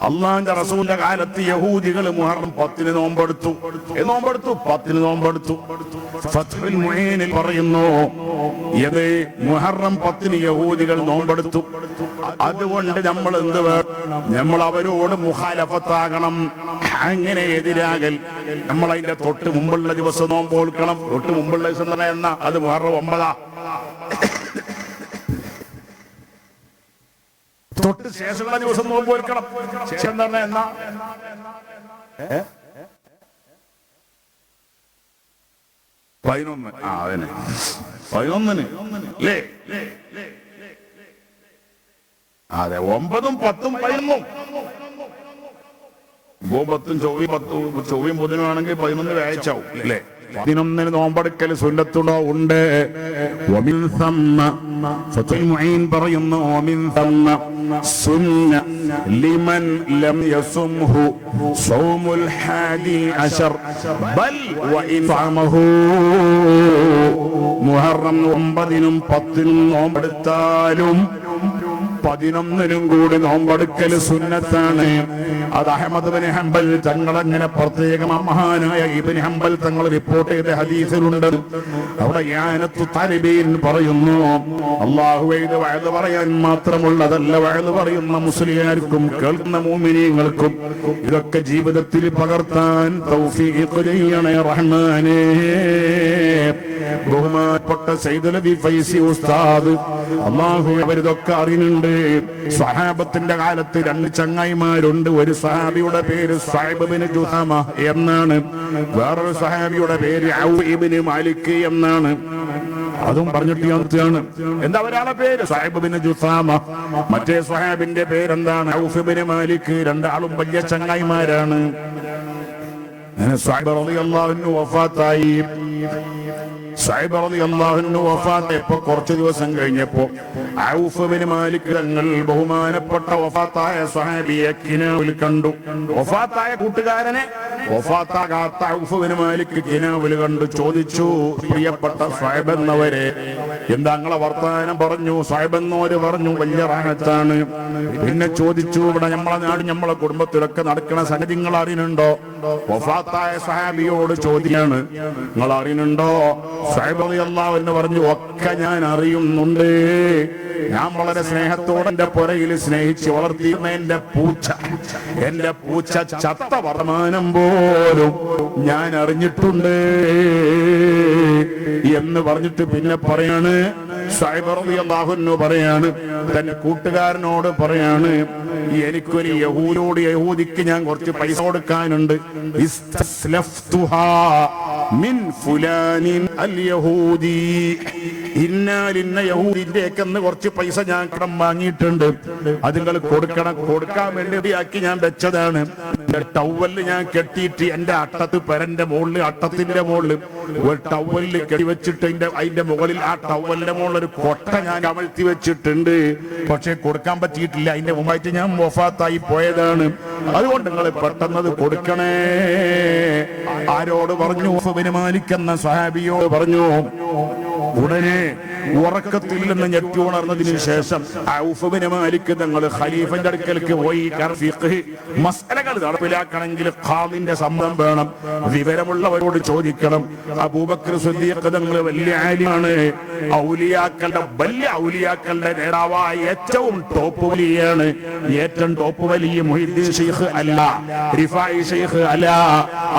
അള്ളാന്റെ റസൂലിന്റെ കാലത്ത് യഹൂദികൾ മുഹറം 10 നോമ്പെടുത്തു. 10 നോമ്പെടുത്തു. ഫത്ഹുൽ മുഈനിൽ പറയുന്നു, ഇത് മുഹറം 10 യഹൂദികൾ നോമ്പെടുത്തു. അതുകൊണ്ട് നമ്മൾ എന്ത് വേണം? നമ്മൾ അവരോട് മുഖാലഫത്താകണം. അങ്ങനെ എതിരാകൽ നമ്മൾ അതിന്റെ തൊട്ട് മുമ്പുള്ള ദിവസം നോമ്പ് കൊടുക്കണം. തൊട്ട് മുമ്പുള്ള ദിവസം തന്നെ എന്നാ? അത് മുഹറം 9. തൊട്ട് ശേഷമുള്ള ദിവസം നോമ്പ് വെക്കണം. ശേഷം തന്നെ എന്നാ? 11. അതന്നെ 11 അല്ലേ? അതെ, 9, 10, 11. 10 ചൊവ്വയും ബുധനുമാണെങ്കിൽ 11 വ്യാഴാഴ്ചയാവും അല്ലേ? 11 നോമ്പെടുക്കൽ സുന്നത്തുണ്ടോ? ഉണ്ട്. പറയുന്നു, ലിമൻ ലം യസുംഹു സൗമുൽ 11 ബൽ വഇൻഫഅമഹു. മുഹറം 9 നും 10 നോമ്പെടുത്താലും 11-നും കൂടി നോമ്പെടുക്കൽ സുന്നത്താണ്. അത് അഹ്മദ് ബിൻ ഹംബൽ തങ്ങൾ അങ്ങനെ പ്രത്യേകം മഹാനായ ഇബ്നു ഹംബൽ തങ്ങൾ റിപ്പോർട്ട് ചെയ്ത ഹദീസിലുണ്ട്. അവിടെ യാനത്തു തലിബീൻ പറയുന്നു, അല്ലാഹുവേ ഇത് വഅദ് പറയാൻ മാത്രമുള്ളതല്ല, വഅദ് പറയുന്ന മുസ്ലിയാർക്കും കേൾക്കുന്ന മുഅ്മിനീങ്ങൾക്കും ഇതൊക്കെ ജീവിതത്തിൽ പകർത്താൻ തൗഫീഖ് ചെയ്യണേ റഹ്മാനേ. ബഹുമാനപ്പെട്ട സയ്യിദുൽ അബി ഫൈസി ഉസ്താദ് അല്ലാഹു അവരിതൊക്കെ അറിയുന്നുണ്ട്. സ്വഹാബത്തിന്റെ കാലത്ത് 2 ചങ്ങായിമാരുണ്ട്. ഒരു സഹാബിയുടെ പേര് സഅബ് ബിൻ ജുസാമ എന്നാണ്, വേറൊരു സഹാബിയുടെ പേര് ഔഫ് ഇബ്നു മാലിക് എന്നാണ്. അതും പറഞ്ഞിട്ട് ആണ്. എന്താ ഒരാളെ പേര് സഅബ് ബിൻ ജുസാമ, മറ്റേ സ്വഹാബിന്റെ പേരെന്താണ് ഔഫ് ഇബ്നു മാലിക്. രണ്ടാളും വലിയ ചങ്ങായിമാരാണ്. സഅബ് റളിയല്ലാഹു അൻഹു വഫാത്തായി. സഅബ് റളിയല്ലാഹു അൻഹു വഫാത്തായപ്പോ കുറച്ച് ദിവസം കഴിഞ്ഞപ്പോ ഔഫ് ഇബ്നു മാലിക് തങ്ങൾ ബഹുമാനപ്പെട്ട വഫാത്തായ സ്വഹാബിയെ കിനാവിൽ കണ്ടു. വഫാത്തായ കൂട്ടുകാരനെ വഫാത്താകാത്ത ഔഫ് ഇബ്നു മാലിക് കിനാവിൽ കണ്ടു. ചോദിച്ചു, പ്രിയപ്പെട്ട സഅബ് എന്നവരെ എന്താ നിങ്ങളെ വർത്തമാനം? പറഞ്ഞു. സഅബ് എന്നവര് പറഞ്ഞു, വലിയ റാഹത്താണ്. പിന്നെ ചോദിച്ചു, ഇവിടെ നമ്മളെ നാട് നമ്മളെ കുടുംബത്തിലൊക്കെ നടക്കുന്ന സംഗതി നിങ്ങൾ അറിയുന്നുണ്ടോ? വഫാത്തായ സ്വഹാബിയോട് ചോദ്യമാണ്, നിങ്ങൾ അറിയുന്നുണ്ടോ? സഅബ് റളിയല്ലാഹു അൻഹു പറഞ്ഞു, ഒക്കെ ഞാൻ അറിയുന്നുണ്ട്. ഞാൻ വളരെ സ്നേഹത്തോടെ എന്റെ പുരയിൽ സ്നേഹിച്ച് വളർത്തിയിരുന്ന എന്റെ പൂച്ച ചത്ത വർത്തമാനം പോലും ഞാൻ അറിഞ്ഞിട്ടുണ്ട് എന്ന് പറഞ്ഞിട്ട് പിന്നെ പറയാണ്, സഅബ് റളിയല്ലാഹു അൻഹു പറയാണ്, തന്റെ കൂട്ടുകാരനോട് പറയാണ്, എനിക്കൊരു യഹൂദിക്ക് ഞാൻ കുറച്ച് പൈസ കൊടുക്കാനുണ്ട്. ഇസ്തസ്ലഫ്തുഹാ മിൻ ഫുലാനിൻ അൽ യഹൂദി. ഇന്നാലിന്ന യഹൂദിന്റെക്കെന്ന് കുറച്ച് പൈസ ഞാൻ കടം വാങ്ങിയിട്ടുണ്ട്. അത് നിങ്ങൾ കൊടുക്കാൻ വേണ്ടിയാക്കി ഞാൻ വെച്ചതാണ്. ടവല് ഞാൻ കെട്ടിയിട്ട് എന്റെ പെരന്റെ മുകളിൽ അട്ടത്തിന്റെ മുകളിൽ ഒരു ടവലിൽ കെട്ടിവെച്ചിട്ട് അതിന്റെ മുകളിൽ ആ ടവലിന്റെ മുകളിൽ ഒരു കൊട്ട ഞാൻ കമഴ്ത്തി വെച്ചിട്ടുണ്ട്. പക്ഷെ കൊടുക്കാൻ പറ്റിയിട്ടില്ല. അതിന്റെ മുമ്പായിട്ട് ഞാൻ വഫാത്തായി പോയതാണ്. അതുകൊണ്ട് നിങ്ങൾ പെട്ടെന്നത് കൊടുക്കണേ. ആരോട് പറഞ്ഞു? ഔഫ് ഇബ്നു മാലിക് എന്ന സ്വഹാബിയോട് പറഞ്ഞു. ഉടനെ ഉറക്കത്തിൽ നിന്ന് ഞെട്ടി ഉണർന്നതിന് ശേഷം ഔഫ് ഇബ്നു മാലിക് തങ്ങൾ ഖലീഫന്റെ അടുക്കലേക്ക് പോയി. മസ്അലകൾ നടപ്പിലാക്കണമെങ്കിൽ ഖാദിന്റെ സമ്മതം വേണം, വിവരമുള്ളവരോട് ചോദിക്കണം. അബൂബക്കർ സിദ്ദീഖ് തങ്ങൾ വലിയ ആലിമാണ്, വലിയ ഔലിയാക്കളുടെ നേതാവായ ഏറ്റവും ടോപ്പ് വലിയാണ്. ഏറ്റവും ടോപ്പ് വലിയ മുഹീദ്ദീൻ ശൈഖ് അല്ല, റിഫായി ശൈഖ് അല്ല,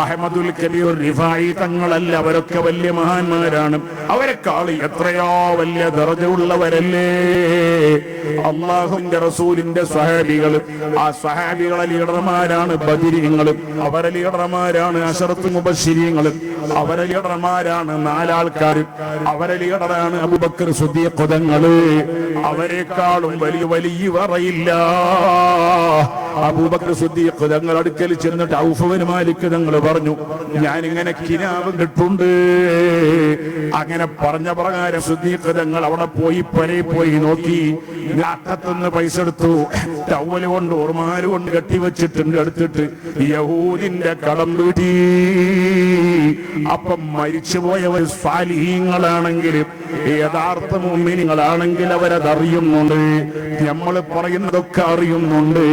അഹ്മദുൽ കബീർ റിഫായി തങ്ങളല്ല. അവരൊക്കെ വലിയ മഹാന്മാരാണ്. അവരെക്കാൾ എത്രയോ വലിയ ദർജ ഉള്ളവരല്ലേ അല്ലാഹുവിന്റെ റസൂലിന്റെ സ്വഹാബികൾ. ആ സ്വഹാബികളെ ലീഡർമാരാണ് ബദരീങ്ങൾ, അവരെ ലീഡർമാരാണ് അശറത്തുൽ മുബശ്ശിരീങ്ങൾ, അവരെ ലീഡർമാരാണ് 4 ആൾക്കാർ, അവരെ ലീഡറാണ് അബൂബക്കർ സിദ്ദീഖ് തങ്ങൾ. അവരെക്കാളും വലിയ പറയില്ല. അബൂബക്കർ സിദ്ദീഖ് തങ്ങൾ അടുക്കൽ ചെന്നിട്ട് ഔഫ് ഇബ്നു മാലിക് തങ്ങൾ പറഞ്ഞു, ഞാനിങ്ങനെ കിനാവ് കിട്ടുണ്ട്. അങ്ങനെ പറഞ്ഞ പ്രകാരം സിദ്ദീഖ് തങ്ങൾ അവിടെ പോയി പോയി നോക്കി. അട്ടത്തുനിന്ന് പൈസ എടുത്തു, ടവല് കൊണ്ട് ഓർമാല് കൊണ്ട് കെട്ടിവെച്ചിട്ടുണ്ട്. എടുത്തിട്ട് യഹൂദിന്റെ കടം വീട്ടി. അപ്പം മരിച്ചുപോയവർ സാലിഹീങ്ങളാണെങ്കിൽ, യഥാർത്ഥ മുഅ്മിനീങ്ങളാണെങ്കിൽ അവരതറിയുന്നുണ്ട്. നമ്മൾ പറയുന്നതൊക്കെ അറിയുന്നുണ്ട്.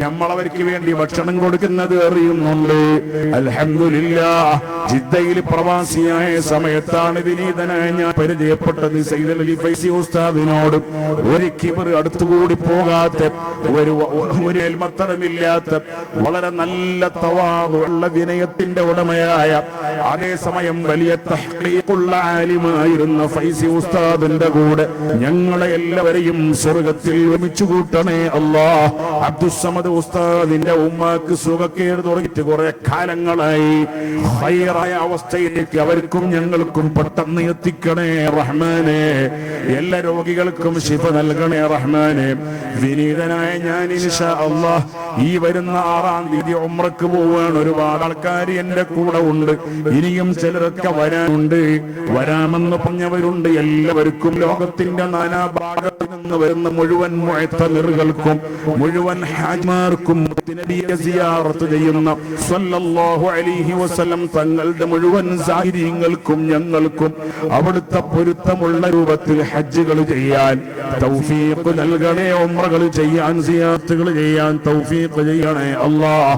നമ്മളവർക്ക് വേണ്ടി ഭക്ഷണം കൊടുക്കുന്നത് അറിയുന്നുണ്ട്. അൽഹംദുലില്ലാഹ്, ജിദ്ദയിൽ പ്രവാസിയായ സമയത്താണ് വിനീതനായ ഞാൻ പരിചയപ്പെട്ടത് സയ്യിദുൽ അലി ഫൈസി ഉസ്താദിനോട്. ഒരു കിബർ അടുത്തുകൂടി പോകാത്ത, ഒരു എൽമത്തരമില്ലാത്ത, വളരെ നല്ല തവാദുള്ള വിനയത്തിന്റെ ഉടമയായ, അതേസമയം വലിയ തഹ്ഖീഖുള്ള ആലിമായിരുന്ന ഫൈസി ഉസ്താദിന്റെ കൂടെ ഞങ്ങളെ എല്ലാവരെയും സ്വർഗത്തിൽ ഒരുമിച്ച് കൂട്ടണേ അല്ലാഹ്. അബ്ദുസ്സമദ് ഉസ്താദിന്റെ ഉമ്മാക്ക് സുഖക്കേട് തുടങ്ങിയിട്ട് കുറെ കാലങ്ങളായി. ഹൈറായ അവസ്ഥയിലേക്ക് അവർക്കും ഞങ്ങൾക്കും പെട്ടെന്ന് എത്തിക്കണേ റഹ്മാനെ. എല്ലാ രോഗികൾക്കും ശിഫ നൽകണേ റഹ്മാനെ. വിനീതനായ ഞാൻ ഇൻഷാ അല്ലാഹ് ഈ വരുന്ന 6-ാം തീയതി ഉംറക്ക് പോവാണ്. ഒരുപാട് ആൾക്കാർ എന്റെ കൂടെ ഉണ്ട്. ഇനിയും ചിലരൊക്കെ വരാനുണ്ട്, വരാമെന്ന് പറഞ്ഞവരുണ്ട്. എല്ലാവർക്കും ലോകത്തിന്റെ നാനാഭാഗത്ത് നിന്ന് വരുന്ന മുഴുവൻ മുഅ്തമിറുകൾക്കും മുഴുവൻ ഹാജിമാർക്കും നബിയെ സിയാറത്ത് ചെയ്യുന്ന സ്വല്ലല്ലാഹു അലൈഹി വസല്ലം തങ്ങളുടെ മുഴുവൻ സാഹിര്യങ്ങൾക്കും ഞങ്ങൾക്കും അവിടുത്തെ പൊരുത്തമുള്ള രൂപത്തിൽ ഹജ്ജുകൾ ചെയ്യാൻ തൗഫീഖ് നൽകണേ. ഉംറകൾ ചെയ്യാൻ, സിയാറത്തുകൾ ചെയ്യാൻ തൗഫീഖ് ചെയ്യണേ അല്ലാഹ്.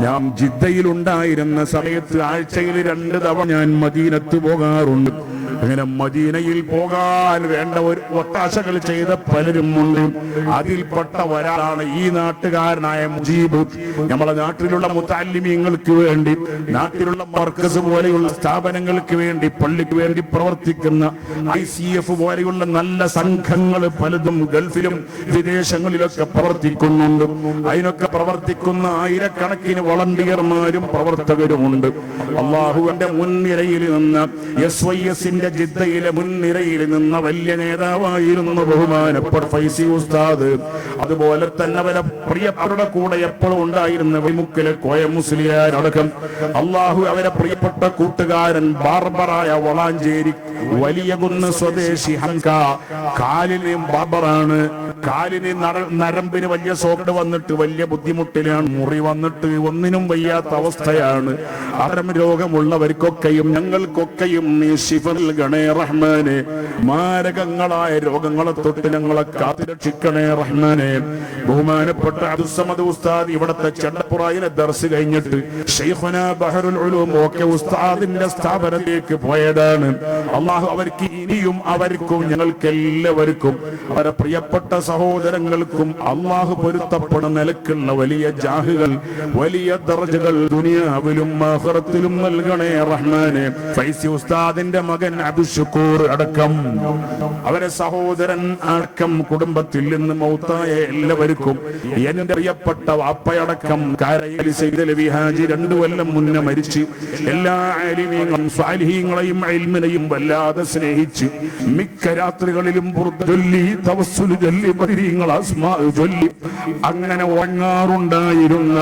ഞാൻ ജിദ്ദയിൽ ഉണ്ടായിരുന്ന സമയത്ത് ആഴ്ചയിൽ 2 തവണ ഞാൻ മദീനത്ത് പോകാറുണ്ട്. അങ്ങനെ മദീനയിൽ പോകാൻ വേണ്ട ഒരു ഒത്താശകൾ ചെയ്ത പലരും ഉണ്ട്. അതിൽപ്പെട്ട ഒരാളാണ് ഈ നാട്ടുകാരനായ മുജീബ്. നമ്മളെ നാട്ടിലുള്ള മുതഅല്ലിമീങ്ങൾക്ക് വേണ്ടി, നാട്ടിലുള്ള മർക്കസ് പോലെയുള്ള സ്ഥാപനങ്ങൾക്ക് വേണ്ടി, പള്ളിക്ക് വേണ്ടി പ്രവർത്തിക്കുന്ന ICF പോലെയുള്ള നല്ല സംഘങ്ങൾ പലതും ഗൾഫിലും വിദേശങ്ങളിലൊക്കെ പ്രവർത്തിക്കുന്നുണ്ട്. അതിനൊക്കെ പ്രവർത്തിക്കുന്ന ആയിരക്കണക്കിന് വളണ്ടിയർമാരും പ്രവർത്തകരുമുണ്ട്. അള്ളാഹുവിന്റെ മുൻനിരയിൽ നിന്ന് SYSന്റെ ജിദ്ദയിലെ മുൻനിരയിൽ നിന്ന വലിയ നേതാവായിരുന്നു ബഹുമാനപ്പെട്ട ഫൈസി ഉസ്താദ്. അതുപോലെ തന്നെ അവരെ പ്രിയപ്പെട്ടവരുടെ കൂടെ എപ്പോഴും ഉണ്ടായിരുന്ന വിമുക്കിലെ കോയ മുസ്ലിയാരടക്കം അള്ളാഹു അവരെ പ്രിയപ്പെട്ട കൂട്ടുകാരൻ ബാർബറായ വളാഞ്ചേരി വലിയ കുന്ന് സ്വദേശി ഹംക. കാലിന് ബാർബറാണ്. കാലിന് നരമ്പിന് വലിയ സോക്കട് വന്നിട്ട് വലിയ ബുദ്ധിമുട്ടിലാണ്. മുറി വന്നിട്ട് ഒന്നിനും വയ്യാത്ത അവസ്ഥയാണ്. അത്തരം രോഗമുള്ളവർക്കൊക്കെയും ഞങ്ങൾക്കൊക്കെയും നീ ശിഫ നൽകണേ റഹ്മാനെ. മാരകങ്ങളായ രോഗങ്ങളെ തൊട്ട് ഞങ്ങളെ കാത്തുരക്ഷിക്കണേ റഹ്മാനെ. ബഹുമാനപ്പെട്ട അബ്ദുസ്സമദ് ഉസ്താദ് ഇവിടത്തെ ചെണ്ടപ്പുറയിലെ ദർസ് കഴിഞ്ഞിട്ട് ശൈഖുന ബഹറുൽ ഉലൂം ഒക്കെ ഉസ്താദിന്റെ സ്ഥാപനത്തിലേക്ക് പോയതാണ്. അള്ളാഹു അവർക്ക് ഇനിയും അവർക്കും ഞങ്ങൾക്കെല്ലാവർക്കും അവരെ പ്രിയപ്പെട്ട സഹോദരങ്ങൾക്കും അള്ളാഹു പൊരുത്തപ്പെടുന്ന നിലക്കുള്ള വലിയ ജാഹുകൾ, വലിയ ദർജകൾ ദുനിയാവിലും ആഖിറത്തിലും നൽകണേ റഹ്മാനെ. ഫൈസി ഉസ്താദിന്റെ മകൻ അബ്ദുശുക്കൂർ അടക്കം അവരെ സഹോദരൻ അടക്കം കുടുംബത്തിൽ നിന്ന് മൗത്തായ എല്ലാവർക്കും എന്റെ പ്രിയപ്പെട്ട വാപ്പയടക്കം കാരയിൽ സയ്യിദ് അലവി ഹാജി 2 കൊല്ലം മുന്നേ മരിച്ച് എല്ലാ ആലിമീങ്ങളും സ്വാലിഹീങ്ങളെയും ഇൽമിനെയും വല്ലാതെ സ്നേഹിച്ച് മിക്ക രാത്രികളിലും ചൊല്ലി തവസ്സുൽ ചൊല്ലി ബദരീങ്ങൾ അസ്മാ ചൊല്ലി അങ്ങനെ ഉറങ്ങാറുണ്ടായിരുന്ന,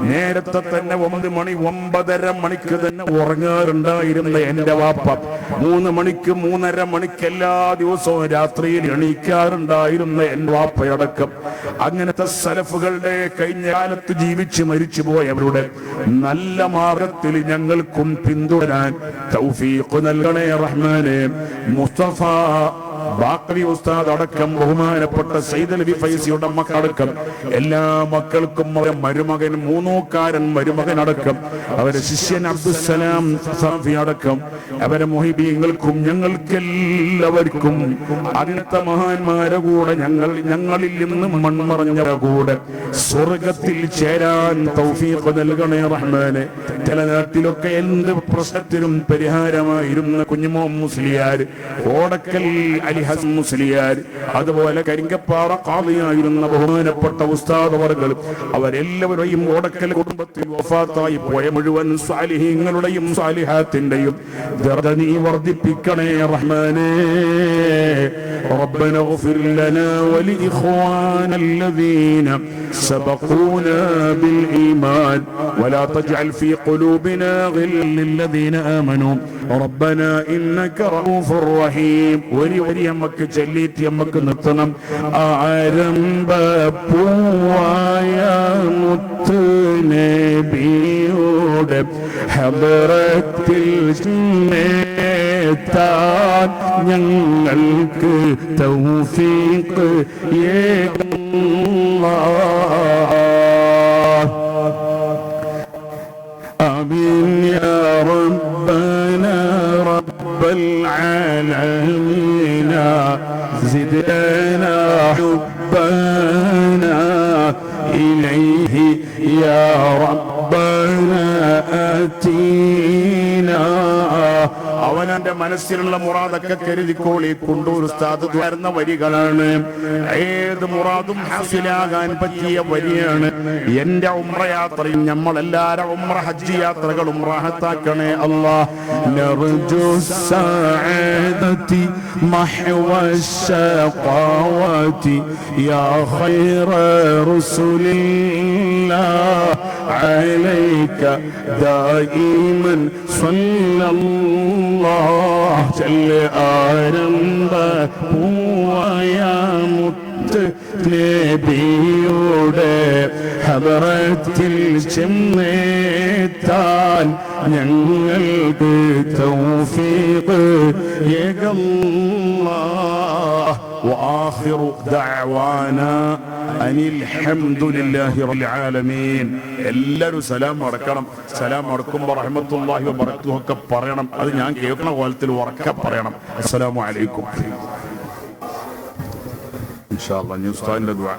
നേരത്തെ തന്നെ 9 മണി 9:30 മണിക്ക് തന്നെ ഉറങ്ങാറുണ്ടായിരുന്ന എന്റെ വാപ്പ 3 മണിക്ക് 3:30 മണിക്ക് എല്ലാ ദിവസവും രാത്രിയിൽ എണീക്കാറുണ്ടായിരുന്ന എന്റെ വാപ്പയടക്കം അങ്ങനത്തെ സലഫുകളുടെ കഴിഞ്ഞ കാലത്ത് ജീവിച്ച് മരിച്ചു പോയവരുടെ നല്ല മാർഗത്തിൽ ഞങ്ങൾക്കും പിന്തുടരാൻ തൗഫീഖ് നൽകണേ റഹ്മാനെ. മുസ്തഫ ബാക്കവി ഉസ്താദ് അടക്കം ബഹുമാനപ്പെട്ട സയ്യിദ് അലവി ഫൈസിയുടെ മക്കളടക്കം എല്ലാ മക്കൾക്കും അവരെ മരുമകൻ മൂന്നോക്കാരൻ മരുമകൻ അടക്കം അവരെ ശിഷ്യൻ അബ്ദുസ്സലാം സഫി അടക്കം അവരെ മുഹിബീങ്ങൾക്കും ഞങ്ങൾക്കെല്ലാവർക്കും അങ്ങനത്തെ മഹാന്മാരെ കൂടെ ഞങ്ങളിൽ നിന്ന് മൺമറഞ്ഞവരെ കൂടെ സ്വർഗത്തിൽ ചേരാൻ തൗഫീഖ് നൽകണേ റഹ്മാനെ. ചില നാട്ടിലൊക്കെ എന്ത് പ്രശ്നത്തിനും പരിഹാരമായിരുന്ന കുഞ്ഞുമോ മുസ്ലിയാർ, ഓടക്കൽ അലി ഹസൻ മുസ്ലിയാർ, അതുപോലെ കരിങ്കപ്പാറ ഖാദിയായിരുന്ന ബഹുമാനപ്പെട്ട ഉസ്താദ് അവർകൾ അവരെല്ലാവരെയും ഓടക്കൽ കുടുംബത്തിൽ വഫാത്തായി പോയ മുഴുവൻ സാലിഹീങ്ങളുടെയും സാലിഹാത്തിന്റെയും ദർജ നീ വർദ്ധിപ്പിക്കണേ റഹ്മാനേ. ربنا اغفر لنا ولإخواننا الذين سبقونا بالإيمان ولا تجعل في قلوبنا غلا للذين آمنوا ربنا إنك رؤوف رحيم. ഒരു നമുക്ക് ചൊല്ലിയിട്ട് നമുക്ക് നിർത്തണം. ആരംഭപ്പൂവായ മുത്ത് നബിയുടെ ഹദറത്തിൽ എത്താൻ ഞങ്ങൾക്ക് തൗഫീഖ് ആമീൻ യാ റബ്ബനാ റബ്ബൽ ആലമീൻ زدنا حبنا إليه يا ربنا آتينا. അവനന്റെ മനസ്സിലുള്ള മുറാദൊക്കെ കരുതിക്കോളി. കുണ്ടൂർ ഉസ്താദ് വരുന്ന വരികളാണ്. ഏത് മുറാദും ഹാസിലാകാൻ പറ്റിയ വരിയാണ്. എന്റെ ഉംറ യാത്രയും നമ്മളെല്ലാരും ഉംറ ഹജ്ജ് യാത്രകളും റാഹത്താക്കണേ അല്ലാഹ്. നർജു സഅദതി മഹ്വ الشقاوات يا خير رسل الله عليك دائما صلى الله جل آرم بويا നബിയുടെ ഹദറത്തിൽ ചെന്നെത്താൻ ഞങ്ങൾക്ക് തൗഫീഖ് ഏകല്ലാഹ്. وآخر دعوانا أن الحمد لله رب العالمين. എല്ലാവരും സലാം അടക്കണം. സലാം അടക്കുമ്പോൾ റഹ്മത്തുള്ളാഹി വബറകാതുഹു ഒക്കെ പറയണം. അത് ഞാൻ കേൾക്കുന്ന കോലത്തിൽ ഉറക്കെ പറയണം. അസ്സലാമു അലൈക്കും. ഇൻഷാ അല്ലാഹ് ഉസ്താദിന്റെ ദുആ.